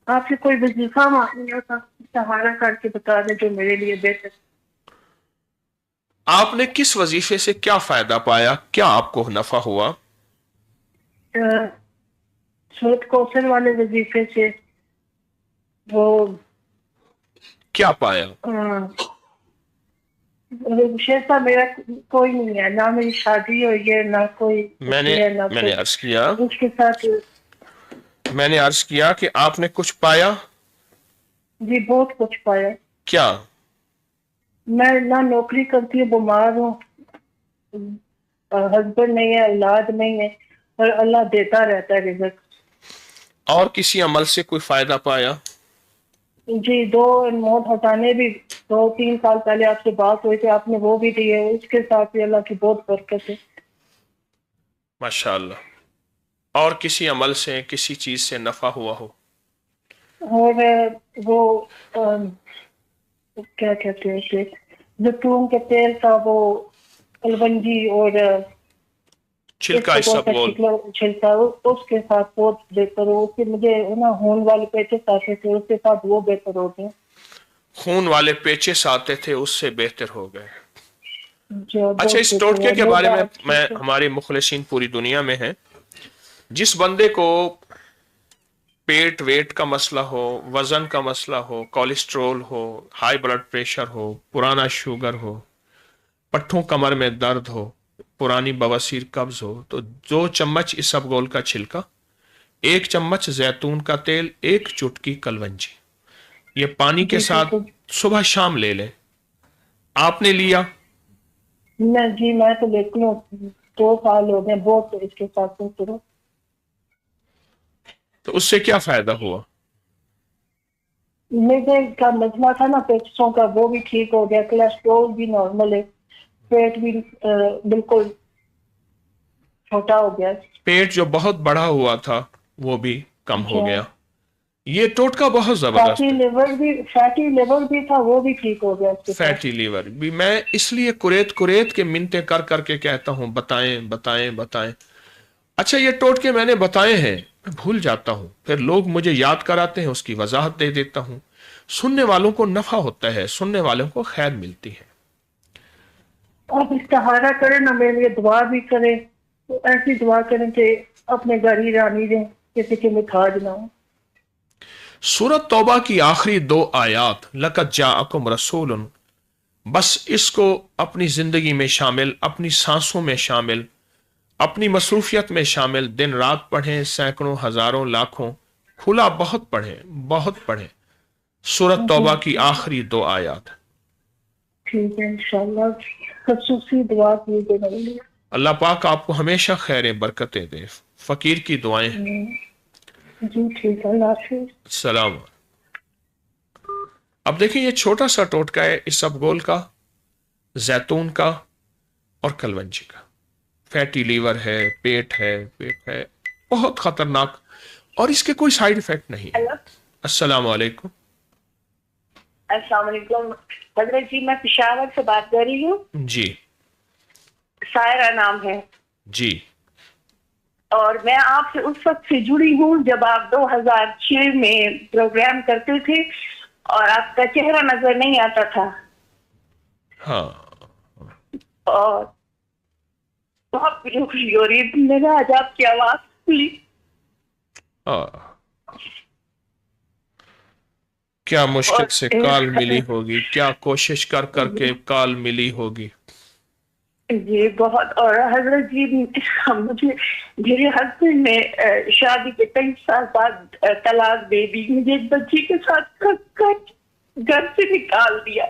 آپ سے کوئی وظیفہ مانگنا تھا، سہارا کر کے بتا دیں جو میرے لیے بہتر. آپ نے کس وظیفے سے کیا فائدہ پایا؟ کیا آپ کو نفع ہوا؟ سورۃ کوثر والے وظیفے سے وہ کیا پایا؟ شیخ صاحب میرا کوئی نہیں ہے، نہ میری شادی ہوئی ہے، نہ کوئی میں نے عرض کیا اس کے ساتھ. میں نے عرض کیا کہ آپ نے کچھ پایا؟ جی بہت کچھ پایا. کیا؟ میں نہ نوکری کرتی ہوں، بیمار ہوں، ہسبینڈ نہیں ہے، اولاد نہیں ہے، اور اللہ دیتا رہتا ہے رزق. اور کسی عمل سے کوئی فائدہ پایا؟ جی 2 موت ہٹانے بھی 2-3 سال پہلے آپ سے بات ہوئی تھی، آپ نے وہ بھی دی ہے. اس کے ساتھ بھی اللہ کی بہت برکت ہے. ماشاءاللہ. اور کسی عمل سے کسی چیز سے نفع ہوا ہو؟ اور وہ کیا کہتے ہیں کہ زیتون کے تیل کا وہ کلونجی اور چھلکا اسبغول، چھلکا، اس کے ساتھ بہت بہتر ہو. اس سے مجھے نا خون والے پیچز آتے تھے، اس کے ساتھ وہ بہتر ہو گئے. خون والے پیچز آتے تھے، اس سے بہتر ہو گئے. جو اچھا، اس ٹوٹکے کے بارے میں ہمارے مخلصین پوری دنیا میں ہیں. جس بندے کو پیٹ ویٹ کا مسئلہ ہو، وزن کا مسئلہ ہو، کولیسٹرول ہو، ہائی بلڈ پریشر ہو، پرانا شوگر ہو، پٹھوں کمر میں درد ہو، پرانی بواسیر قبض ہو، تو 2 چمچ اسبغول کا چھلکا، 1 چمچ زیتون کا تیل، 1 چٹکی کلونجی، یہ پانی کے ساتھ صبح شام لے لیں. آپ نے لیا؟ نہیں جی میں تو لیتی ہوں 2 سال ہو گئے بہت اس کے ساتھ. تو اس سے کیا فائدہ ہوا؟ میرے کا مسئلہ تھا نا پیٹسوں کا وہ بھی ٹھیک ہو گیا, کولیسٹرول بھی نارمل ہے, پیٹ بھی بالکل چھوٹا ہو گیا. پیٹ جو بہت بڑا ہوا تھا وہ بھی کم ہو گیا. یہ ٹوٹکا بہت زبردست ہے. فیٹی لیور بھی تھا وہ بھی ٹھیک ہو گیا. فیٹی لیور بھی میں اس لیے کوریت کے منتیں کر کر کے کہتا ہوں بتائیں بتائیں بتائیں. اچھا یہ ٹوٹکے میں نے بتائے ہیں, میں بھول جاتا ہوں, پھر لوگ مجھے یاد کراتے ہیں, اس کی وضاحت دے دیتا ہوں. سننے والوں کو نفع ہوتا ہے, سننے والوں کو خیر ملتی ہے. آپ استخارہ کریں نا, میرے لیے دعا بھی کریں, ایسی دعا کریں کہ اپنے گھر ہی رانی دیں, کسی کے محتاج نہ ہو. سورۃ توبہ کی آخری 2 آیات لقد جاءکم رسول, بس اس کو اپنی زندگی میں شامل, اپنی سانسوں میں شامل, اپنی مصروفیت میں شامل, دن رات پڑھیں, سینکڑوں ہزاروں لاکھوں, کھلا بہت پڑھیں, بہت پڑھیں. سورۃ توبہ کی آخری 2 آیات. ٹھیک ہے انشاءاللہ, خصوصی دعا کیجیے. اللہ پاک آپ کو ہمیشہ خیر برکتیں دے. فقیر کی دعائیں ہیں. جی ٹھیک ہے, اللہ حافظ. السلام. اب دیکھیں یہ چھوٹا سا ٹوٹکا ہے اسبگول کا, زیتون کا اور کلونجی کا. فیٹی لیور ہے, پیٹ ہے, بہت خطرناک, اور اس کے کوئی سائیڈ افیکٹ نہیں. السلام علیکم. السلام علیکم حضرت جی, میں پشاور سے بات کر رہی ہوں. جی. سائرہ نام ہے. جی. اور میں آپ سے اس وقت سے جڑی ہوں جب آپ 2006 میں پروگرام کرتے تھے اور آپ کا چہرہ نظر نہیں آتا تھا. ہاں. اور بہت خوشی ہو رہی ہے میں نے آج آپ کی آواز سنی. کیا مشکل سے کال ملی ہوگی, کیا کوشش کر کر کے کال ملی ہوگی. جی بہت. اور حضرت جی مجھے میرے ہسبینڈ نے شادی کے کئی سال بعد طلاق دے دی, مجھے ایک بچی کے ساتھ گھر سے نکال دیا.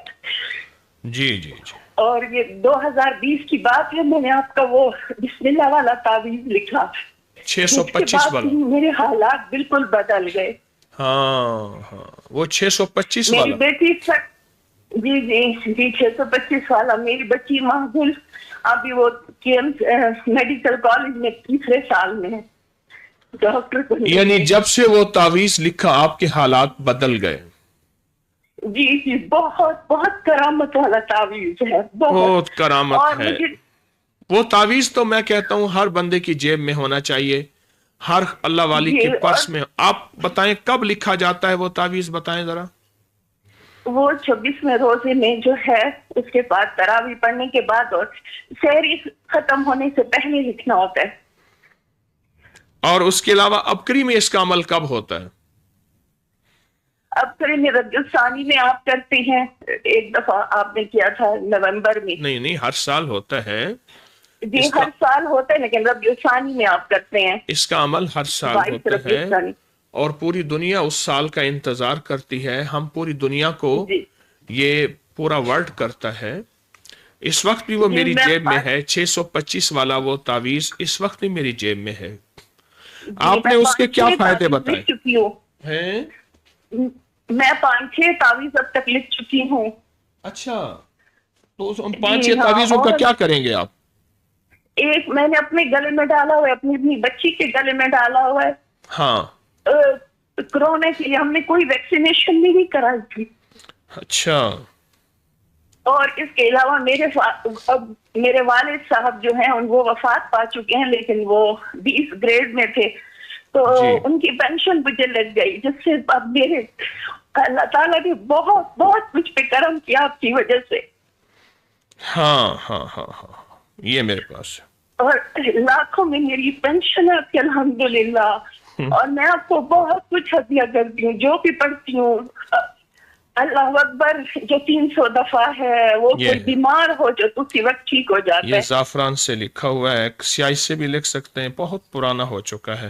جی جی جی. اور یہ 2020 کی بات ہے, میں نے آپ کا وہ بسم اللہ والا تعویذ لکھا, 625 والا. میرے حالات بالکل بدل گئے. ہاں وہ 625 والا. میری بیٹی جی جی جی 625 والا. میری بچی محبوب ابھی وہ میڈیکل کالج میں 3 سال میں ہے, ڈاکٹر کو. یعنی جب سے وہ تعویذ لکھا آپ کے حالات بدل گئے. جی جی بہت بہت کرامت والا تعویذ ہے, بہت کرامت ہے. وہ تعویذ تو میں کہتا ہوں ہر بندے کی جیب میں ہونا چاہیے, ہر اللہ والی کے پرس میں. آپ بتائیں کب لکھا جاتا ہے وہ تعویذ, بتائیں ذرا. وہ 26ویں روزے میں جو ہے, اس کے بعد تراویح پڑھنے کے بعد اور سحری ختم ہونے سے پہلے لکھنا ہوتا ہے. اور اس کے علاوہ ابکری میں اس کا عمل کب ہوتا ہے؟ ابکری میں ربیع الثانی میں آپ کرتے ہیں, ایک دفعہ آپ نے کیا تھا نومبر میں. نہیں ہر سال ہوتا ہے. جی ہر سال ہوتا ہے, لیکن ربیع الثانی میں آپ کرتے ہیں. اس کا عمل ہر سال ہوتا ہے اور پوری دنیا اس سال کا انتظار کرتی ہے. ہم پوری دنیا کو یہ پورا ورلڈ کرتا ہے. اس وقت بھی وہ میری جیب میں ہے, 625 والا وہ تعویذ اس وقت بھی میری جیب میں ہے. آپ نے اس کے کیا فائدے بتائے؟ میں 5-6 تعویذ اب تک لکھ چکی ہوں. اچھا, تو 5-6 تعویذوں کا کیا کریں گے آپ؟ ایک میں نے اپنے گلے میں ڈالا ہوا ہے, اپنی بچی کے گلے میں ڈالا ہوا ہے. ہاں. کورونا کے لیے ہم نے کوئی ویکسینیشن نہیں کرائی تھی. اچھا. اور اس کے علاوہ میرے والد صاحب جو ہیں وہ وفات پا چکے ہیں, لیکن وہ 20 گریڈ میں تھے, تو ان کی پینشن مجھے لگ گئی, جس سے اب میرے اللہ تعالیٰ نے بہت بہت مجھ پہ کرم کیا آپ کی وجہ سے. ہاں یہ میرے پاس ہے. اور لاکھوں میں میری پینشن ہے الحمدللہ. اور میں آپ کو بہت کچھ ہدیہ کرتی ہوں, جو بھی پڑھتی ہوں. اللہ اکبر جو 300 دفعہ ہے, وہ کوئی بیمار ہو جو اسی وقت ٹھیک ہو جاتا ہے. یہ زعفران سے لکھا ہوا ہے, سیاہی سے بھی لکھ سکتے ہیں, بہت پرانا ہو چکا ہے.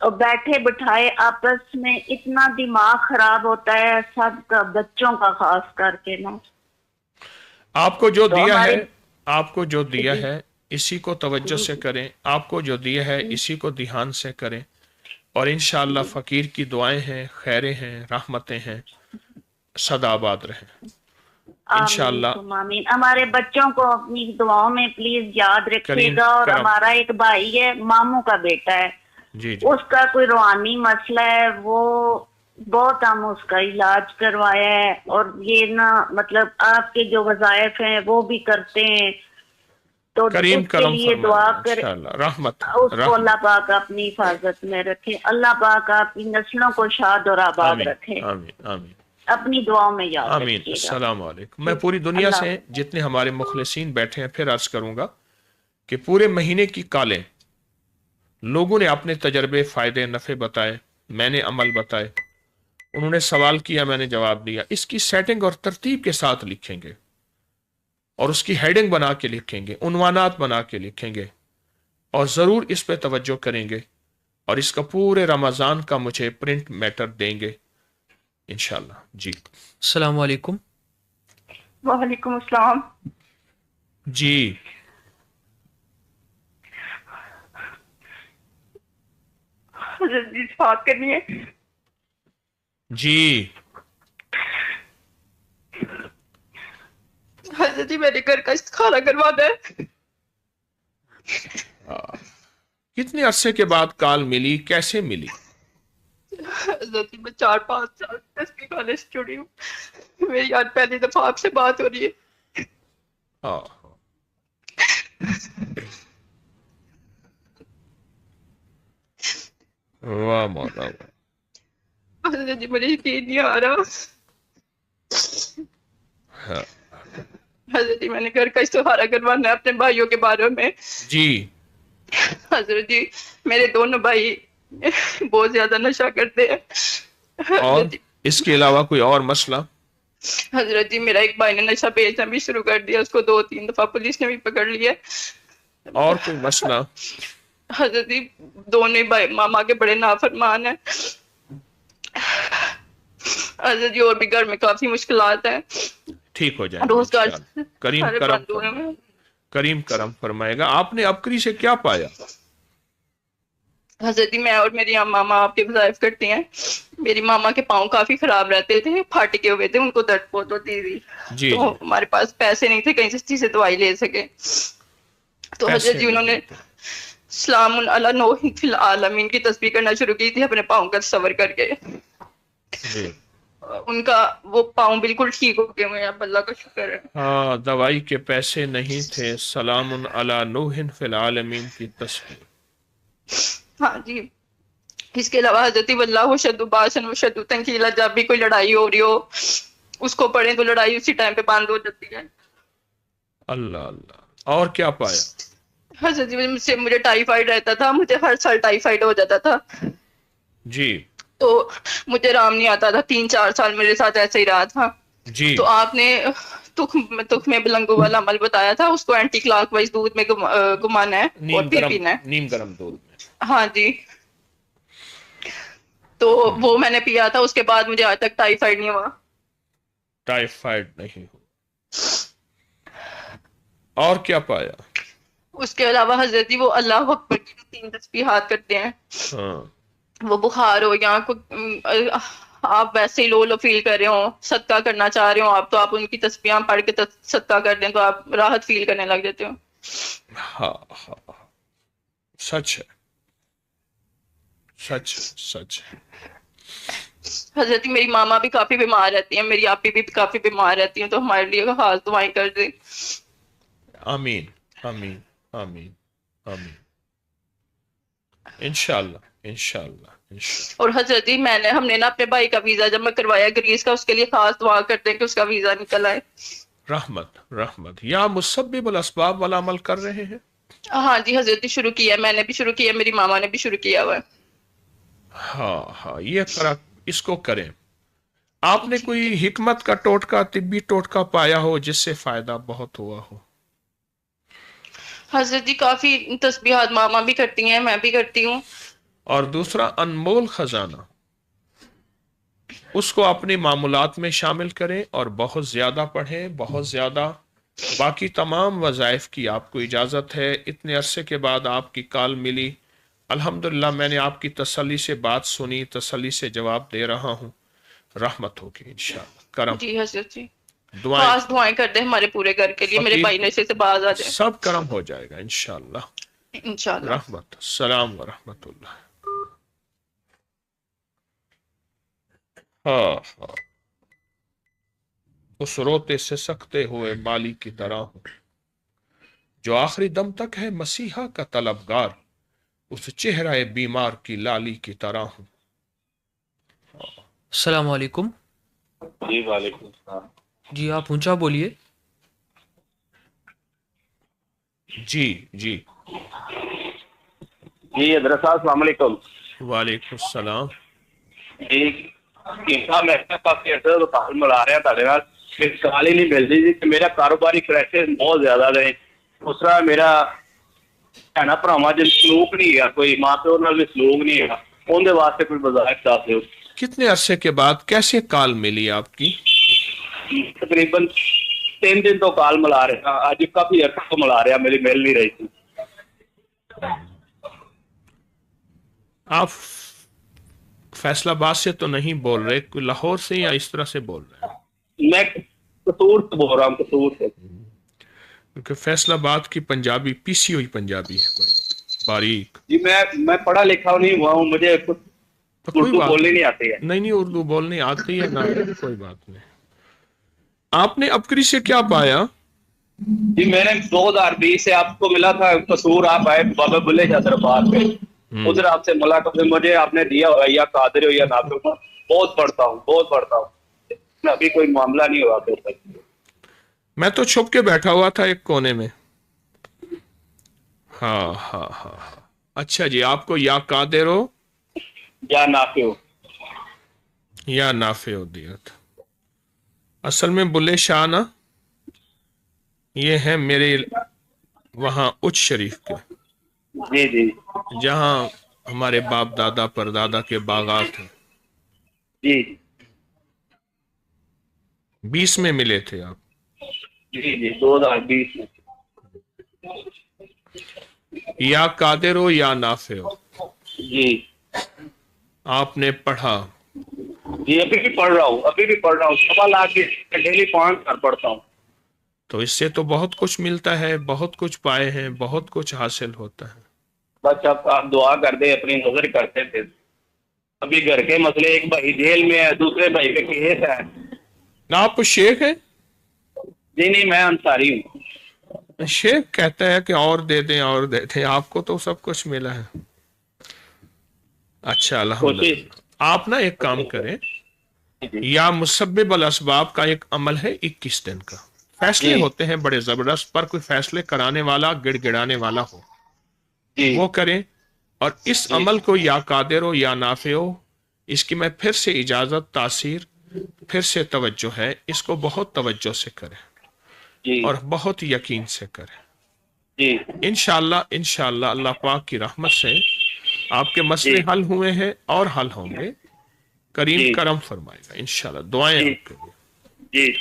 اور بیٹھے بٹھائے آپس میں اتنا دماغ خراب ہوتا ہے سب کا، بچوں کا خاص کر کے نا. آپ کو جو تو دیا ہمارے ہے، آپ کو جو دیا ہے اسی کو توجہ سے کریں، آپ کو جو دیا ہے اسی کو دھیان سے کریں، اور انشاءاللہ فقیر کی دعائیں ہیں، خیریں ہیں، رحمتیں ہیں، سدا آباد رہیں آمین انشاءاللہ. ثم آمین. ہمارے بچوں کو اپنی دعاؤں میں پلیز یاد رکھیے کریم گا. اور کرم. ہمارا ایک بھائی ہے، ماموں کا بیٹا ہے، جی جی اس کا کوئی روحانی مسئلہ ہے، وہ بہت ہم اس کا علاج کروایا ہے. اور یہ نا مطلب آپ کے جو وظائف ہیں وہ بھی کرتے ہیں، تو کریم اس کے کرم لیے فرمائیں دعا گے کر، انشاءاللہ. رحمت اس کو اللہ رحمت. پاک اپنی حفاظت میں رکھے. اللہ پاک آپ کی نسلوں کو شاد اور آباد آمین رکھے. آمین آمین اپنی دعاؤں میں یاد آمین. رکھیے گا. السلام علیکم. میں پوری دنیا اللہ سے جتنے ہمارے مخلصین بیٹھے ہیں پھر عرض کروں گا کہ پورے مہینے کی کالیں لوگوں نے اپنے تجربے، فائدے، نفع بتائے، میں نے عمل بتائے، انہوں نے سوال کیا، میں نے جواب دیا. اس کی سیٹنگ اور ترتیب کے ساتھ لکھیں گے، اور اس کی ہیڈنگ بنا کے لکھیں گے، عنوانات بنا کے لکھیں گے، اور ضرور اس پہ توجہ کریں گے، اور اس کا پورے رمضان کا مجھے پرنٹ میٹر دیں گے انشاءاللہ. جی السلام علیکم. وعلیکم السلام. جی حضرت جی سے بات کرنی ہے. جی حضرت جی میرے گھر کا استخارہ کروانا ہے. کتنے عرصے کے بعد کال ملی، کیسے ملی؟ حضرت جی میں 4-5 سال تسبیح خانے سے جڑی ہوں. میری آج پہلی دفعہ آپ سے بات ہو رہی ہے. ہاں واہ مولا واہ. حضرت جی مجھے یقین نہیں آ رہا. ہاں. حضرت جی میں نے گھر کا استخارہ کروانا ہے اپنے بھائیوں کے بارے میں. جی حضرت جی میرے دونوں بھائی بہت زیادہ نشہ کرتے ہیں. اور حضرت جی اس کے علاوہ کوئی اور مسئلہ؟ حضرت جی میرا ایک بھائی نے نشہ بیچنا بھی شروع کر دیا، اس کو 2-3 دفعہ پولیس نے بھی پکڑ لیا. اور کوئی مسئلہ؟ حضرت جی دونوں بھائی ماما کے بڑے نافرمان ہیں. حضرت جی اور بھی گھر میں کافی مشکلات ہیں. ٹھیک ہو جائیں گے روزگار انشاءاللہ. کریم سارے کرم بند ہوئے فرمائے، ہیں. کریم کرم فرمائے گا. آپ نے ابکری سے کیا پایا؟ حضرت جی میں اور میری ماما آپ کے وظائف کرتی ہیں. میری ماما کے پاؤں کافی خراب رہتے تھے، پھاٹے ہوئے تھے، ان کو درد بہت ہوتی تھی. جی تو جی. ہمارے پاس پیسے نہیں تھے کہیں سے سے دوائی لے سکے. تو حضرت پیسے جی انہوں نے نہیں تھے. سلام علی نوح فی العالمین کی تسبیح کرنا شروع کی تھی اپنے پاؤں کا تصور کر کے. جی ان کا وہ پاؤں بالکل ٹھیک ہو گئے ہیں، اب اللہ کا شکر ہے. ہاں دوائی کے پیسے نہیں تھے. سلام علی نوح فی العالمین کی تسبیح. ہاں جی. اس کے علاوہ حضرت واللہ شد باسن و شد تنکیلا، جب بھی کوئی لڑائی ہو رہی ہو اس کو پڑھیں تو لڑائی اسی ٹائم پہ بند ہو جاتی ہے. اللہ اللہ. اور کیا پایا؟ حضرت جی مجھے ٹائیفائڈ رہتا تھا، مجھے ہر سال ٹائیفائڈ ہو جاتا تھا. جی تو مجھے آرام نہیں آتا تھا. 3-4 سال میرے ساتھ ایسے ہی رہا تھا. جی تو آپ نے تخم بلنگو والا عمل بتایا تھا، اس کو اینٹی کلاک وائز دودھ میں گمانا ہے اور پھر پینا ہے. نیم گرم دودھ میں. ہاں جی. تو وہ میں نے پیا تھا، اس کے بعد مجھے آج تک ٹائیفائڈ نہیں ہوا. ٹائیفائڈ نہیں ہو. اور کیا پایا؟ اس کے علاوہ حضرت جی وہ اللہ اکبر کی 3 تسبیحات کرتے ہیں. ہاں. وہ بخار ہو یا آپ ویسے ہی لو فیل کر رہے ہو، صدقہ کرنا چاہ رہے ہو آپ، تو آپ ان کی تسبیحاں پڑھ کے صدقہ کر دیں تو آپ راحت فیل کرنے لگ جاتے ہو. ہاں ہاں سچ ہے، سچ سچ ہے. حضرت میری ماما بھی کافی بیمار رہتی ہیں، میری آپی بھی کافی بیمار رہتی ہیں، تو ہمارے لیے خاص دعائیں کر دیں. آمین آمین آمین آمین. انشاءاللہ انشاءاللہ انشاءاللہ. اور حضرت جی ہم نے نا اپنے بھائی کا ویزا جب میں کروایا گریس کا، اس کے لیے خاص دعا کرتے ہیں کہ اس کا ویزا نکل آئے. رحمت رحمت. یا مسبب الاسباب والا عمل کر رہے ہیں؟ ہاں جی حضرت جی شروع کیا ہے، میں نے بھی شروع کیا، میری ماما نے بھی شروع کیا ہوا ہے. ہاں ہاں یہ اس کو کریں. آپ نے کوئی حکمت کا ٹوٹکا، طبی ٹوٹکا پایا ہو جس سے فائدہ بہت ہوا ہو؟ حضرت جی کافی تسبیحات ماما بھی کرتی ہیں، میں بھی کرتی ہوں. اور دوسرا انمول خزانہ، اس کو اپنے معمولات میں شامل کریں اور بہت زیادہ پڑھیں، بہت زیادہ۔ باقی تمام وظائف کی آپ کو اجازت ہے۔ اتنے عرصے کے بعد آپ کی کال ملی، الحمدللہ میں نے آپ کی تسلی سے بات سنی، تسلی سے جواب دے رہا ہوں۔ رحمت ہوگی انشاءاللہ، کرم۔ جی حضرت جی، دعائیں، خاص دعائیں کر دیں ہمارے پورے گھر کے لیے، میرے بھائی نشے سے باز آ جائے، سب کرم ہو جائے گا انشاءاللہ۔ انشاءاللہ۔ رحمت، السلام ورحمت اللہ۔ ہاں ہاں، اس روتے سے سکتے ہوئے مالی کی طرح ہوں، جو آخری دم تک ہے مسیحا کا طلبگار، اس چہرہ بیمار کی لالی کی طرح ہوں۔ السلام علیکم۔ جی وعلیکم السلام۔ جی آپ اونچا بولیے۔ جی جی جی حضرت صاحب السلام علیکم۔ وعلیکم السلام۔ جی صاحب میں کافی عرصے تو کال ملا رہا تھا نال، پھر کال ہی نہیں ملتی جی کہ میرا کاروباری پریشر بہت زیادہ رہے۔ دوسرا میرا بھنا بھراواں جی سلوک نہیں ہے، کوئی ماں پیو نال بھی سلوک نہیں ہے، اون دے واسطے کوئی وضاحت دس دیو۔ کتنے عرصے کے بعد کیسے کال ملی آپ کی؟ تقریباً 3 دن تو کال ملا رہا، آج کافی عرصہ تو ملا رہا، میری مل نہیں رہی تھی۔ آپ فیصل آباد سے تو نہیں بول رہے، کوئی لاہور سے یا اس طرح سے بول رہے ہیں؟ میں قصور سے بول رہا ہوں، قصور سے۔ کیونکہ فیصل آباد کی پنجابی پیسی ہوئی پنجابی ہے، بڑی باریک۔ جی میں پڑھا لکھا نہیں ہوا ہوں، مجھے اردو بولنے نہیں آتی ہے۔ نہیں اردو بولنے آتی ہے نا، کوئی بات نہیں۔ آپ نے ابکری سے کیا پایا؟ جی میں نے 2020 سے آپ کو ملا تھا، قصور آپ آئے بابا بلے شاہ بات پہ، ادھر آپ سے ملاقات مجھے آپ نے دیا ہوا یا قادر ہو یا نافع، بہت پڑھتا ہوں بہت پڑھتا ہوں، ابھی کوئی معاملہ نہیں ہوا پھر تک۔ میں تو چھپ کے بیٹھا ہوا تھا ایک کونے میں۔ ہاں ہاں ہاں، اچھا جی، آپ کو یا قادر ہو یا نافع ہو، یا نافع ہو دیا تھا۔ اصل میں بلے شاہ نا یہ ہیں میرے وہاں اچ شریف کے، جی جی جہاں ہمارے باپ دادا پر دادا کے باغات ہیں۔ جی 20 میں ملے تھے آپ؟ جی جی 2020 میں۔ یا قادر ہو یا نافع ہو، جی آپ نے پڑھا؟ جی ابھی بھی پڑھ رہا ہوں، ابھی بھی پڑھ رہا ہوں، 7 لاکھ ڈیلی 5 بار پڑھتا ہوں۔ تو اس سے تو بہت کچھ ملتا ہے، بہت کچھ پائے ہیں، بہت کچھ حاصل ہوتا ہے۔ بس آپ دعا کر دیں، اپنی نظر کرتے تھے۔ ابھی گھر کے مسئلے، ایک بھائی جیل میں ہے، دوسرے بھائی پہ کیس ہے۔ نا آپ شیخ ہیں؟ جی نہیں، میں انصاری ہوں۔ شیخ کہتا ہے کہ اور دے دیں اور دے دیں، آپ کو تو سب کچھ ملا ہے۔ اچھا الحمدللہ۔ آپ نا ایک کام کریں، یا مسبب الاسباب کا ایک عمل ہے 21 دن کا، فیصلے ہوتے ہیں بڑے زبردست، پر کوئی فیصلے کرانے والا گڑ گڑانے والا ہو وہ کریں، اور اس عمل کو یا قادر ہو یا نافع ہو، اس کی میں پھر سے اجازت، تاثیر، پھر سے توجہ ہے، اس کو بہت توجہ سے کریں اور بہت یقین سے کریں۔ انشاءاللہ اللہ پاک کی رحمت سے آپ کے مسئلے حل ہوئے ہیں اور حل ہوں گے، کریم کرم فرمائے گا انشاءاللہ۔ دعائیں آپ کے لیے۔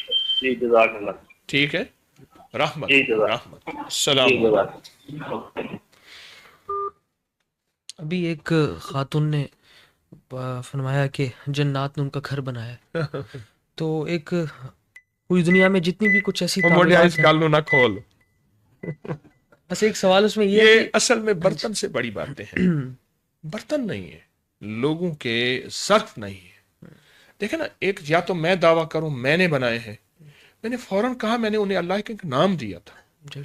جی جزاک اللہ۔ ٹھیک ہے، رحمت رحمت، السلام علیکم۔ ابھی ایک خاتون نے فرمایا کہ جنات نے ان کا گھر بنایا ہے، تو ایک پوری دنیا میں جتنی بھی کچھ ایسی تعمیرات ہیں، نہ کھول، بس ایک سوال اس میں یہ اصل میں برتن سے بڑی باتیں ہیں، برتن نہیں ہے، لوگوں کے ظرف نہیں ہے۔ دیکھیں نا، ایک یا تو میں دعویٰ کروں میں نے بنائے ہیں، میں نے فوراً کہا میں نے انہیں اللہ کے نام دیا تھا،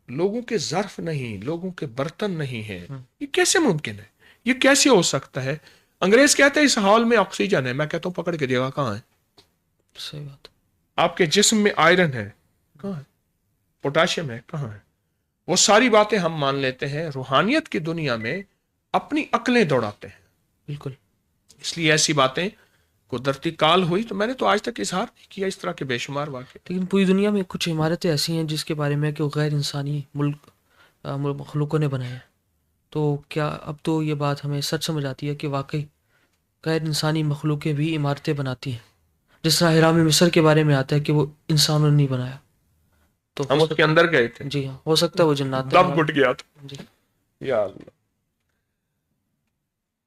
لوگوں کے ظرف نہیں، لوگوں کے برتن نہیں ہیں، یہ کیسے ممکن ہے؟ یہ کیسے ہو سکتا ہے؟ انگریز کہتے ہیں اس ہال میں آکسیجن ہے، میں کہتا ہوں پکڑ کے دیکھا کہاں ہے؟ صحیح بات۔ آپ کے جسم میں آئرن ہے کہاں ہے؟ پوٹاشیم ہے کہاں ہے؟ وہ ساری باتیں ہم مان لیتے ہیں، روحانیت کی دنیا میں اپنی عقلیں دوڑاتے ہیں۔ بالکل، اس لیے ایسی باتیں قدرتی کال ہوئی تو میں نے تو آج تک اظہار نہیں کیا، اس طرح کے بے شمار واقع۔ لیکن پوری دنیا میں کچھ عمارتیں ایسی ہیں جس کے بارے میں کہ وہ غیر انسانی مخلوقوں نے بنائے ہیں، تو کیا اب تو یہ بات ہمیں سچ سمجھ آتی ہے کہ واقعی غیر انسانی مخلوقیں بھی عمارتیں بناتی ہیں، جس طرح احرام مصر کے بارے میں آتا ہے کہ وہ انسانوں نے نہیں بنایا، تو ہم اس کے اندر گئے تھے، جی ہاں، ہو سکتا ہے وہ جنات نے دم گھٹ گیا تھا. جی یا اللہ،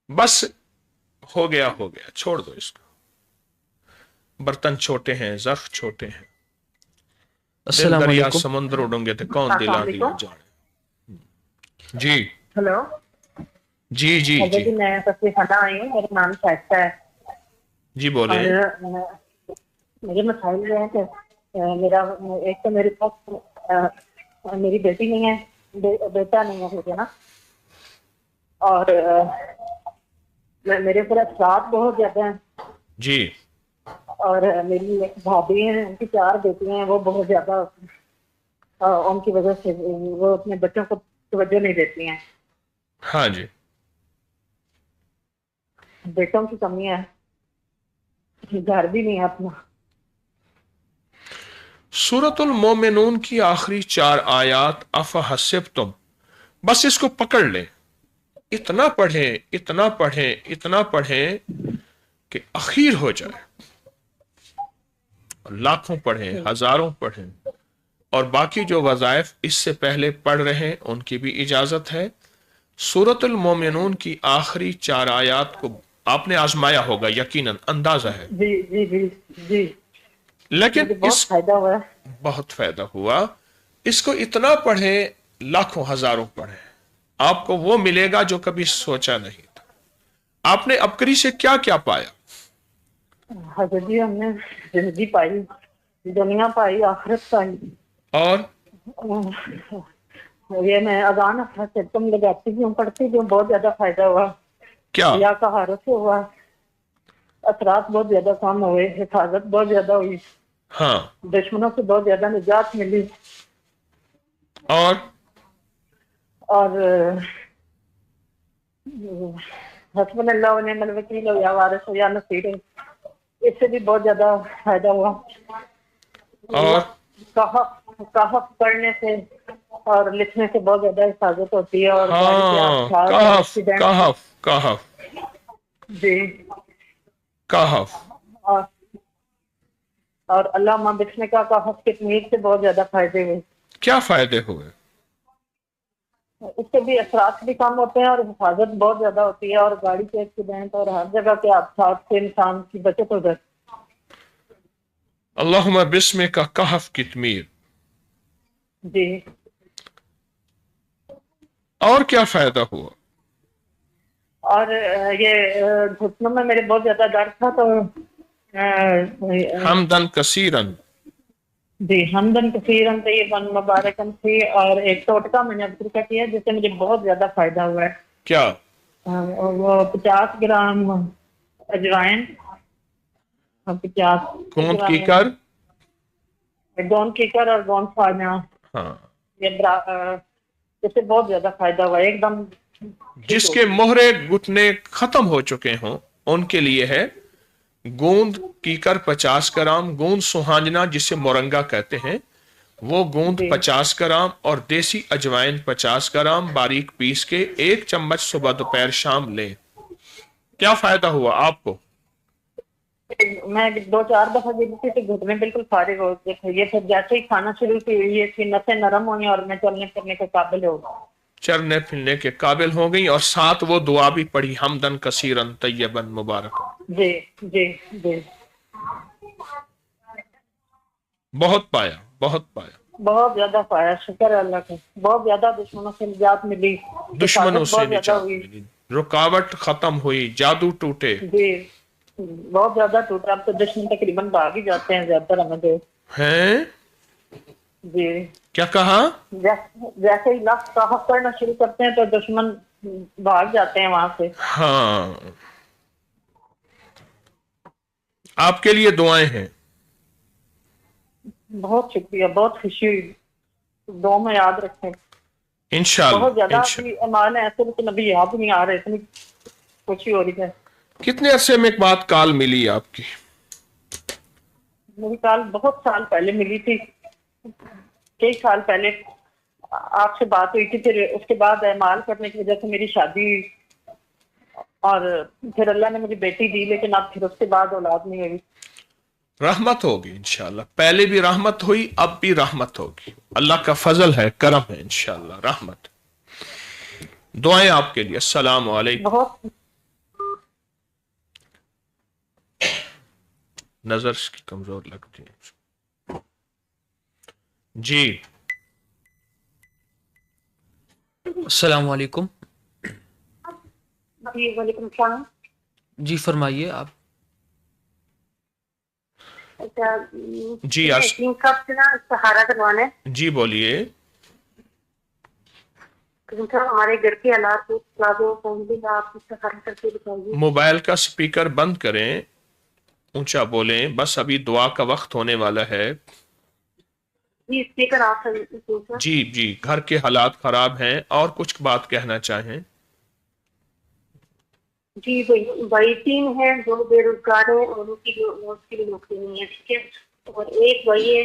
بس ہو گیا، چھوڑ دو اس کو. برتن چھوٹے ہیں، ظرف چھوٹے ہیں، دل السلام دریا علیکم. سمندر اڑیں گے تو کون دلا السلام دیا علیکم. جی ہلو جی جی حضرت جی میں تصویر خانہ آئی ہوں، میرا نام شائستہ ہے. جی بولے. اور میرے مسائل یہ ہیں کہ میرا ایک تو میرے پاس میری بیٹی نہیں ہے، بیٹا نہیں ہے، ٹھیک ہے نا. اور میرے اوپر اثرات بہت زیادہ ہیں. جی اور میری ایک بھابھی ہیں، ان کی 4 بیٹیاں ہیں، وہ بہت زیادہ ان کی وجہ سے وہ اپنے بچوں کو توجہ نہیں دیتی ہیں. ہاں جی. بیٹوں کی کمی ہے، گھر بھی نہیں ہے اپنا. سورۃ المومنون کی آخری 4 آیات افحسبتم، بس اس کو پکڑ لیں، اتنا پڑھیں اتنا پڑھیں اتنا پڑھیں کہ اخیر ہو جائے. لاکھوں پڑھیں، ہزاروں پڑھیں، اور باقی جو وظائف اس سے پہلے پڑھ رہے ہیں ان کی بھی اجازت ہے. سورۃ المومنون کی آخری 4 آیات کو آپ نے آزمایا ہوگا، یقیناً اندازہ ہے. جی جی جی جی لیکن مجھے بہت فائدہ ہوا ہے. بہت فائدہ ہوا. اس کو اتنا پڑھیں، لاکھوں ہزاروں پڑھیں، آپ کو وہ ملے گا جو کبھی سوچا نہیں تھا. آپ نے ابکری سے کیا کیا پایا؟ حضرت جی ہم نے زندگی پائی، دنیا پائی، آخرت پائی. اور یہ میں اذان سے تم لگاتی بھی ہوں، پڑھتی بھی ہوں، بہت زیادہ فائدہ ہوا. کیا؟ یا طہارت سے ہوا، اثرات بہت زیادہ کم ہوئے، حفاظت بہت زیادہ ہوئی، ہاں، دشمنوں سے بہت زیادہ نجات ملی. اور حسبنا اللہ و نعم الوکیل یا وارث یا نصیر، اس سے بھی بہت زیادہ فائدہ ہوا. اور کہف پڑھنے سے اور لکھنے سے بہت زیادہ حفاظت ہوتی ہے. اور گاڑی کے ہاں، حادثات اور کہف جی کہف اور علامہ بسم کا کہف کی تمیز سے بہت زیادہ فائدے ہوئے. کیا فائدے ہوئے؟ اس سے بھی اثرات بھی کم ہوتے ہیں اور حفاظت بہت زیادہ ہوتی ہے، اور گاڑی کے ایکسیڈنٹ اور ہر جگہ کے حادثات سے انسان کی بچت ہو جاتی. اللہم بسم کا کہف کی تمیر. جی اور کیا فائدہ ہوا؟ اور یہ گھٹنوں میں میرے بہت زیادہ درد تھا، تو حمدن کثیرن. جی حمدن کثیرن طیبن مبارکن فی. اور ایک ٹوٹکا میں نے ابکر کا کیا جس سے مجھے بہت زیادہ فائدہ ہوا ہے. کیا؟ وہ 50 گرام اجوائن، 50 گوند کی کر، گوند کیکر اور گوند فاجا، ہاں، اس سے بہت زیادہ فائدہ ہوا ایک دم. جس کے مہرے گھٹنے ختم ہو چکے ہوں ان کے لیے ہے گوند کیکر 50 گرام، گوند سہانجنا جسے مورنگا کہتے ہیں وہ گوند 50 گرام، اور دیسی اجوائن 50 گرام باریک پیس کے 1 چمچ صبح دوپہر شام لیں. کیا فائدہ ہوا آپ کو؟ میں 2-4 دفعہ دیکھی تھی، گھٹنے بالکل فارغ ہو گئے تھے. یہ پھر جیسے ہی کھانا شروع کی یہ تھی، نسیں نرم ہوئی اور میں چلنے پھرنے کے قابل ہو گئی، چلنے پھرنے کے قابل ہو گئی. اور ساتھ وہ دعا بھی پڑھی، حمدن کثیرن طیبن مبارکن. جی جی جی بہت پایا، بہت پایا. بہت زیادہ پایا، شکر ہے اللہ کا. بہت زیادہ دشمنوں سے نجات ملی، دشمنوں حفاظت سے بہت زیادہ نجات ہوئی. ملی، رکاوٹ ختم ہوئی، جادو ٹوٹے. جی بہت زیادہ ٹوٹا. اب تو دشمن تقریباً بھاگ ہی جاتے ہیں زیادہ تر ہمیں دے. ہیں؟ جی کیا کہا؟ جیسے ہی لفظ کہف کرنا شروع کرتے ہیں تو دشمن بھاگ جاتے ہیں وہاں سے. ہاں، آپ کے لیے دعائیں ہیں. بہت شکریہ، بہت خوشی ہوئی. دعا میں یاد رکھیں. انشاءاللہ بہت زیادہ ایمان ہے ایسے لیکن ابھی یاد نہیں آ رہے، اتنی خوشی ہو رہی ہے. کتنے عرصے میں ایک بات کال ملی آپ کی؟ میری کال بہت سال پہلے ملی تھی، کئی سال پہلے. آپ سے بات ہوئی تھی، پھر اس کے بعد اعمال کرنے کی وجہ سے میری شادی، اور پھر اللہ نے مجھے بیٹی دی، لیکن اب پھر اس کے بعد اولاد نہیں ہوئی۔ رحمت ہوگی انشاءاللہ، پہلے بھی رحمت ہوئی، اب بھی رحمت ہوگی، اللہ کا فضل ہے، کرم ہے، انشاءاللہ رحمت۔ دعائیں آپ کے لیے۔ السلام علیکم۔ بہت نظر کی کمزور لگتی ہے جی۔ السلام علیکم۔ جی وعلیکم السلام۔ جی فرمائیے آپ۔ اچھا جی کب سے نا سہارا کروانا ہے؟ جی بولیے۔ ہمارے گھر کے حالات آپ سہارا کر کے بتائیے۔ موبائل کا سپیکر بند کریں، اونچا بولیں، بس ابھی دعا کا وقت ہونے والا ہے۔ جی اسپیکر آپ جی جی، گھر کے حالات خراب ہیں، اور کچھ بات کہنا چاہیں؟ جی بھائی تین ہیں، دو بے روزگار ہیں اور ان کی بھی نوکری نہیں ہے، ٹھیک ہے، اور ایک بھائی ہے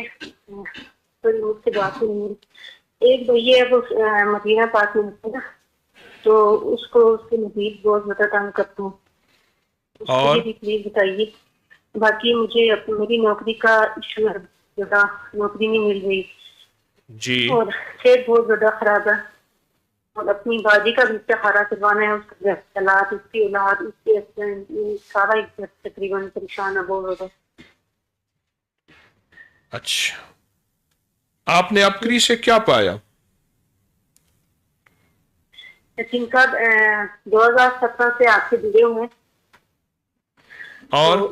مجھ سے بات نہیں ہے، ایک بھائی ہے وہ مدینہ پاس میں ہے نا، تو اس کو اس کے مزید بہت زیادہ تنگ کرتا ہوں، اس کے لیے بھی پلیز بتائیے۔ باقی مجھے میری نوکری کا ایشو ہے، زیادہ نوکری نہیں مل رہی جی، اور صحت بہت زیادہ خراب ہے، اور اپنی باجی کا بھی سہارا کروانا ہے، اس کے حالات، اس کی اولاد، اس کے ہسبینڈ، سارا تقریباً پریشان ہے بہت زیادہ۔ اچھا، آپ نے اپکری سے کیا پایا؟ یقین کا 2017 سے آپ سے جڑے ہوئے ہیں، اور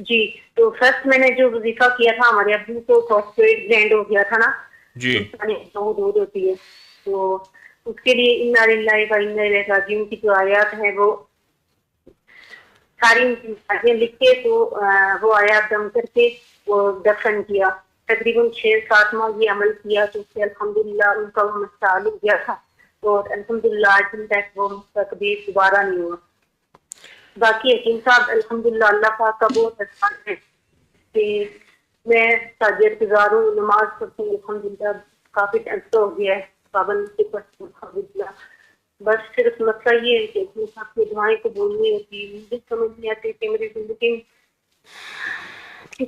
جی تو فرسٹ میں نے جو وظیفہ کیا تھا، ہمارے ابو کو فاسفیٹ گلینڈ ہو گیا تھا نا، جی دودھ ہوتی ہے، تو اس کے لیے انا للہ و انا الیہ راجعون کی جو آیات ہیں وہ ساری آیاتیں لکھ کے تو وہ آیات دم کر کے وہ دفن کیا، تقریباً 6-7 ماہ یہ عمل کیا، تو اس سے الحمدللہ ان کا وہ مسئلہ حل ہو گیا تھا، اور الحمدللہ آج دن تک وہ مسئلہ کبھی دوبارہ نہیں ہوا۔ باقی حکیم صاحب الحمدللہ اللہ پاک کا بہت احسان ہے کہ میں تاجر گزار ہوں، نماز پڑھتی ہوں، الحمدللہ کافی عرصہ ہو گیا ہے پابند سے پڑھتی ہوں الحمدللہ۔ بس صرف مسئلہ یہ ہے کہ حکیم صاحب کی دعائیں قبول نہیں ہوتی، مجھے سمجھ نہیں آتی کہ میری زندگی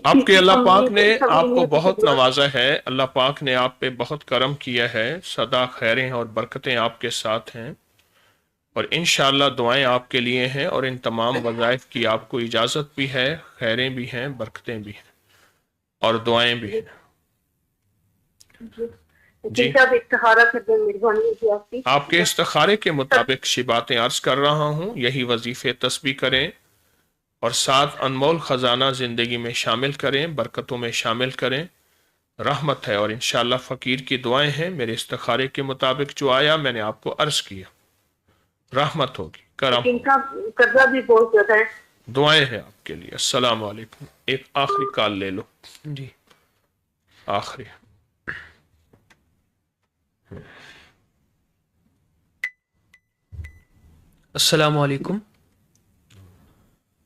آپ کے اللہ پاک نے آپ کو بہت نوازا ہے، اللہ پاک نے آپ پہ بہت کرم کیا ہے، سدا خیریں اور برکتیں آپ کے ساتھ ہیں، اور انشاءاللہ دعائیں آپ کے لیے ہیں، اور ان تمام وظائف کی آپ کو اجازت بھی ہے، خیریں بھی ہیں، برکتیں بھی ہیں، اور دعائیں بھی ہیں۔ جی آپ کے استخارے کے مطابق باتیں عرض کر رہا ہوں، یہی وظیفے تسبیح کریں، اور ساتھ انمول خزانہ زندگی میں شامل کریں، برکتوں میں شامل کریں، رحمت ہے، اور انشاءاللہ فقیر کی دعائیں ہیں، میرے استخارے کے مطابق جو آیا میں نے آپ کو عرض کیا، رحمت ہوگی، کرم، قرضہ بھی بہت زیادہ ہے، دعائیں ہیں آپ کے لیے۔ السلام علیکم۔ ایک آخری کال لے لو جی، آخری۔ السلام علیکم۔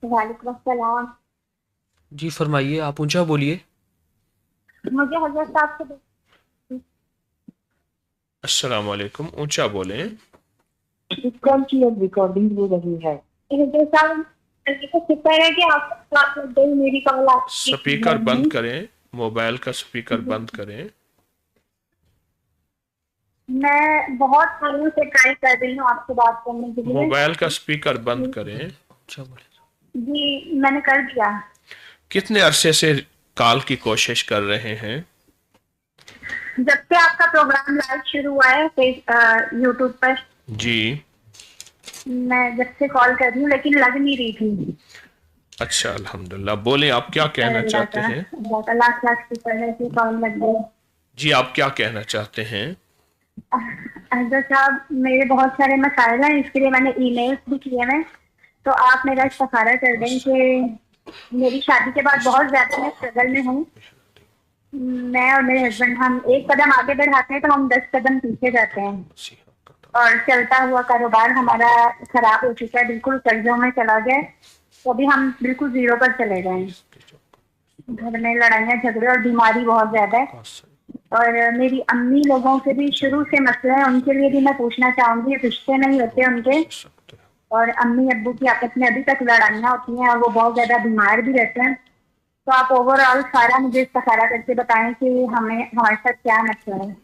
وعلیکم السلام۔ جی فرمائیے، آپ اونچا بولیے۔ مجھے حضرت صاحب سے السلام علیکم، اونچا بولیں۔ کل کی اب ریکارڈنگ ہو رہی ہے۔ حضرت صاحب شکر ہے کہ آپ بات کرتے ہی میری کال آپ سپیکر بند کریں، موبائل کا سپیکر بند کریں۔ میں بہت سالوں سے ٹرائی کر رہی ہوں آپ سے بات کرنے کے لیے۔ موبائل کا سپیکر بند کریں۔ جی میں نے کر دیا۔ کتنے عرصے سے کال کی کوشش کر رہے ہیں؟ جب سے آپ کا پروگرام لائیو شروع ہوا ہے یوٹیوب پر، جی میں جب سے کال کر رہی ہوں لیکن لگ نہیں رہی تھی۔ اچھا الحمدللہ، بولیں آپ کیا کہنا چاہتے ہیں؟ لاکھ شکر ہے کہ کال لگ گئی۔ جی آپ کیا کہنا چاہتے ہیں؟ حضرت صاحب میرے بہت سارے مسائل ہیں، اس کے لیے میں نے ای میلز بھی کیے ہیں، تو آپ میرا استخارہ کر دیں کہ میری شادی کے بعد بہت زیادہ میں اسٹرگل میں ہوں، میں اور میرے ہسبینڈ ہم ایک قدم آگے بڑھاتے ہیں تو ہم 10 قدم پیچھے جاتے ہیں، اور چلتا ہوا کاروبار ہمارا خراب ہو چکا ہے، بالکل قرضوں میں چلا گیا، تو ابھی ہم بالکل زیرو پر چلے گئے ہیں، گھر میں لڑائیاں جھگڑے اور بیماری بہت زیادہ ہے، اور میری امی لوگوں کے بھی شروع سے مسئلہ ہے، ان کے لیے بھی میں پوچھنا چاہوں گی، رشتے نہیں ہوتے ان کے، اور امی ابو کی آپس میں ابھی تک لڑائیاں ہوتی ہیں اور وہ بہت زیادہ بیمار بھی رہتے ہیں. تو آپ اوور آل سارا مجھے استخارہ کر کے بتائیں کہ ہمارے ساتھ کیا مسئلہ ہے.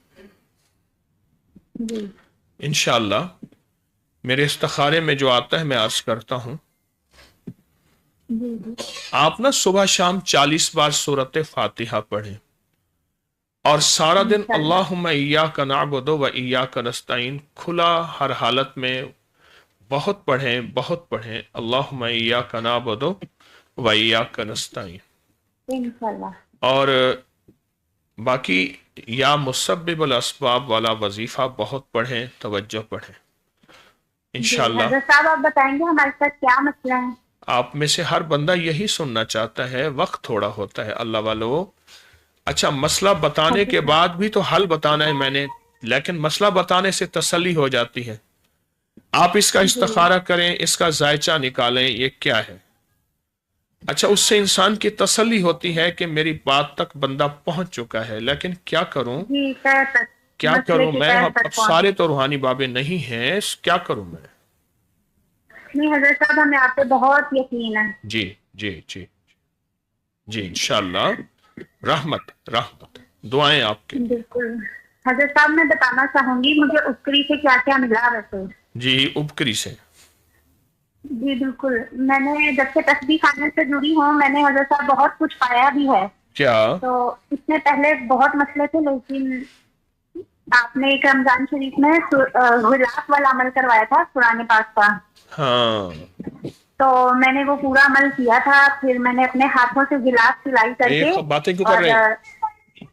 جی انشاءاللہ میرے استخارے میں جو آتا ہے میں عرض کرتا ہوں. جی جی آپ نا صبح شام 40 بار سورت فاتحہ پڑھیں اور سارا دن اللہم ایاک نعبد و ایاک نستعین کھلا ہر حالت میں بہت پڑھیں اللہم ایاک نعبد و ایاک نستعین. انشاءاللہ. اور باقی یا مسبب الاسباب والا وظیفہ بہت پڑھیں، توجہ پڑھیں انشاءاللہ. حضرت صاحب آپ بتائیں گے ہمارے ساتھ کیا مسئلہ ہے؟ آپ میں سے ہر بندہ یہی سننا چاہتا ہے، وقت تھوڑا ہوتا ہے اللہ والو. اچھا مسئلہ بتانے کے بعد بھی تو حل بتانا ہے میں نے، لیکن مسئلہ بتانے سے تسلی ہو جاتی ہے. آپ اس کا استخارہ کریں، اس کا ذائچہ نکالیں یہ کیا ہے. اچھا اس سے انسان کی تسلی ہوتی ہے کہ میری بات تک بندہ پہنچ چکا ہے. لیکن کیا کروں میں، اب سارے تو روحانی بابے نہیں ہیں، کیا کروں میں. نہیں حضرت صاحب ہمیں آپ پہ بہت یقین ہے. جی جی جی جی انشاءاللہ رحمت دعائیں آپ کے. بالکل حضرت صاحب میں بتانا چاہوں گی مجھے اپکری سے کیا کیا ملا ویسے. جی اپکری سے. جی بالکل، میں نے جب سے تسبیح خانے سے جڑی ہوں میں نے حضرت صاحب بہت کچھ پایا بھی ہے. کیا؟ تو اس سے پہلے بہت مسئلے تھے، لیکن آپ نے ایک رمضان شریف میں غلاف والا عمل کروایا تھا قرآن پاک کا. ہاں تو میں نے وہ پورا عمل کیا تھا. پھر میں نے اپنے ہاتھوں سے غلاف سلائی کر کے باتیں کیوں کر رہے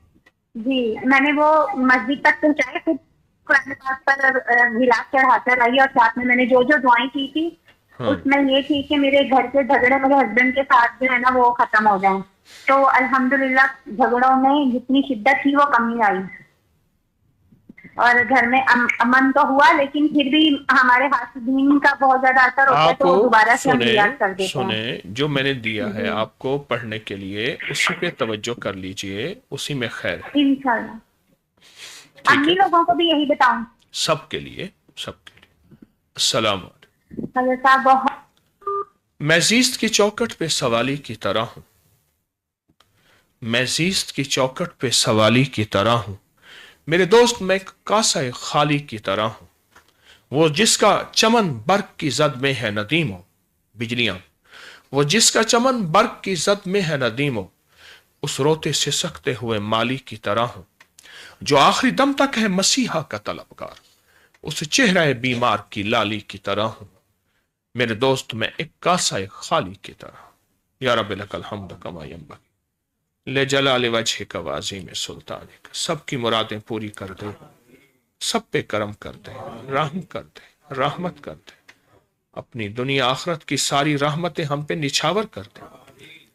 جی میں نے وہ مسجد تک پہنچائے، پھر قرآن پاک پر غلاف چڑھا کر آئی، اور ساتھ میں نے جو دعائیں کی تھی اس میں یہ تھی کہ میرے گھر کے جھگڑے میرے ہسبینڈ کے ساتھ جو ہے نا وہ ختم ہو جائیں. تو الحمدللہ جھگڑوں میں جتنی شدت تھی وہ کمی آئی اور گھر میں امن تو ہوا، لیکن پھر بھی ہمارے حاسدین کا بہت زیادہ اثر ہوتا ہے تو دوبارہ سے ہم یاد کر دیتے ہیں. سنیں جو میں نے دیا ہے آپ کو پڑھنے کے لیے اسی پہ توجہ کر لیجئے، اسی میں خیر ہے انشاءاللہ. امی لوگوں کو بھی یہی بتاؤں؟ سب کے لیے. السلام علیکم. حضرت صاحب بہت میں زیست کی چوکٹ پہ سوالی کی طرح ہوں، میں زیست کی چوکٹ پہ سوالی کی طرح ہوں. میرے دوست میں کاسہ خالی کی طرح ہوں. وہ جس کا چمن برق کی زد میں ہے ندیم ہو بجلیاں، وہ جس کا چمن برق کی زد میں ہے ندیم ہو، اس روتے سے سکتے ہوئے مالی کی طرح ہوں. جو آخری دم تک ہے مسیحا کا طلبگار، اس چہرہ بیمار کی لالی کی طرح ہوں. میرے دوست میں ایک کاسہ خالی کی طرح. یا رب لک الحمد کما ینبغی لجلال وجہک وعظیم سلطانک. سب کی مرادیں پوری کر دے، سب پہ کرم کر دے، رحم کر دے، رحمت کر دے. اپنی دنیا آخرت کی ساری رحمتیں ہم پہ نچھاور کر دے.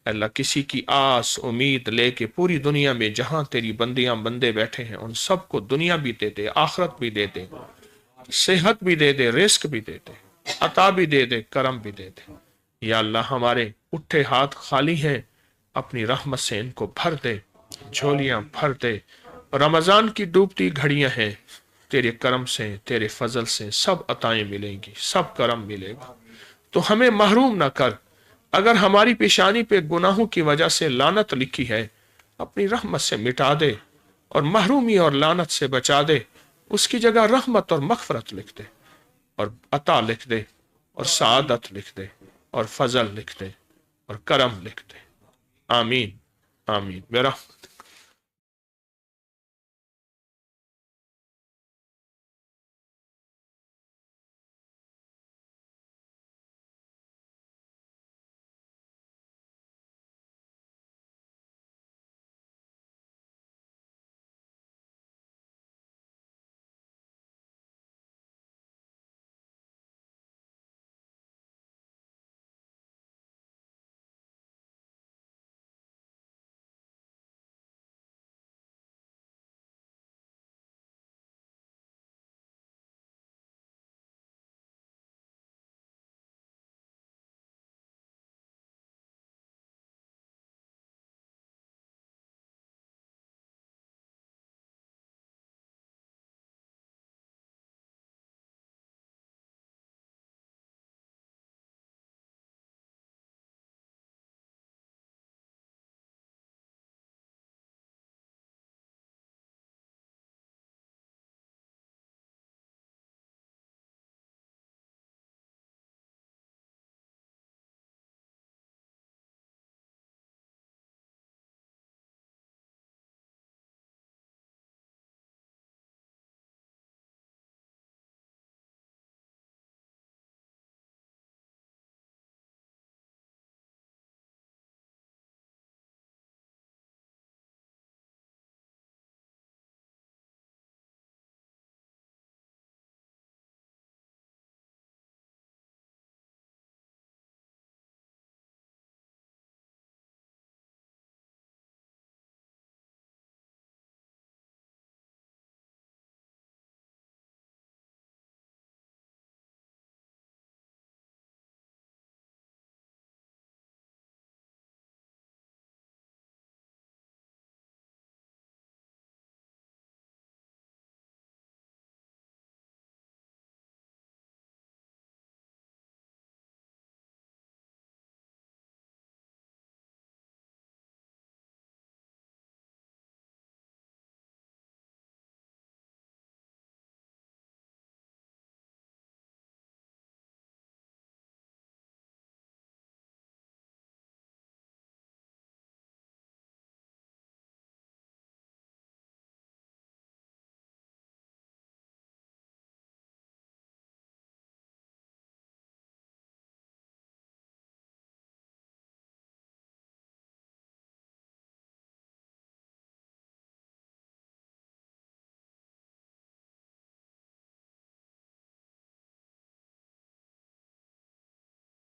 اللہ کسی کی آس امید لے کے پوری دنیا میں جہاں تیری بندیاں بندے بیٹھے ہیں ان سب کو دنیا بھی دے دے، آخرت بھی دے دے، صحت بھی دے دے، رزق بھی دے دے، عطا بھی دے دے، کرم بھی دے دے. یا اللہ ہمارے اٹھے ہاتھ خالی ہیں، اپنی رحمت سے ان کو بھر دے، جھولیاں بھر دے. رمضان کی ڈوبتی گھڑیاں ہیں، تیرے کرم سے تیرے فضل سے سب عطائیں ملیں گی، سب کرم ملے گا. تو ہمیں محروم نہ کر. اگر ہماری پیشانی پہ گناہوں کی وجہ سے لعنت لکھی ہے اپنی رحمت سے مٹا دے اور محرومی اور لعنت سے بچا دے. اس کی جگہ رحمت اور مغفرت لکھ دے اور عطا لکھ دے اور سعادت لکھ دے اور فضل لکھ دے اور کرم لکھ دے. آمین آمین برحمت.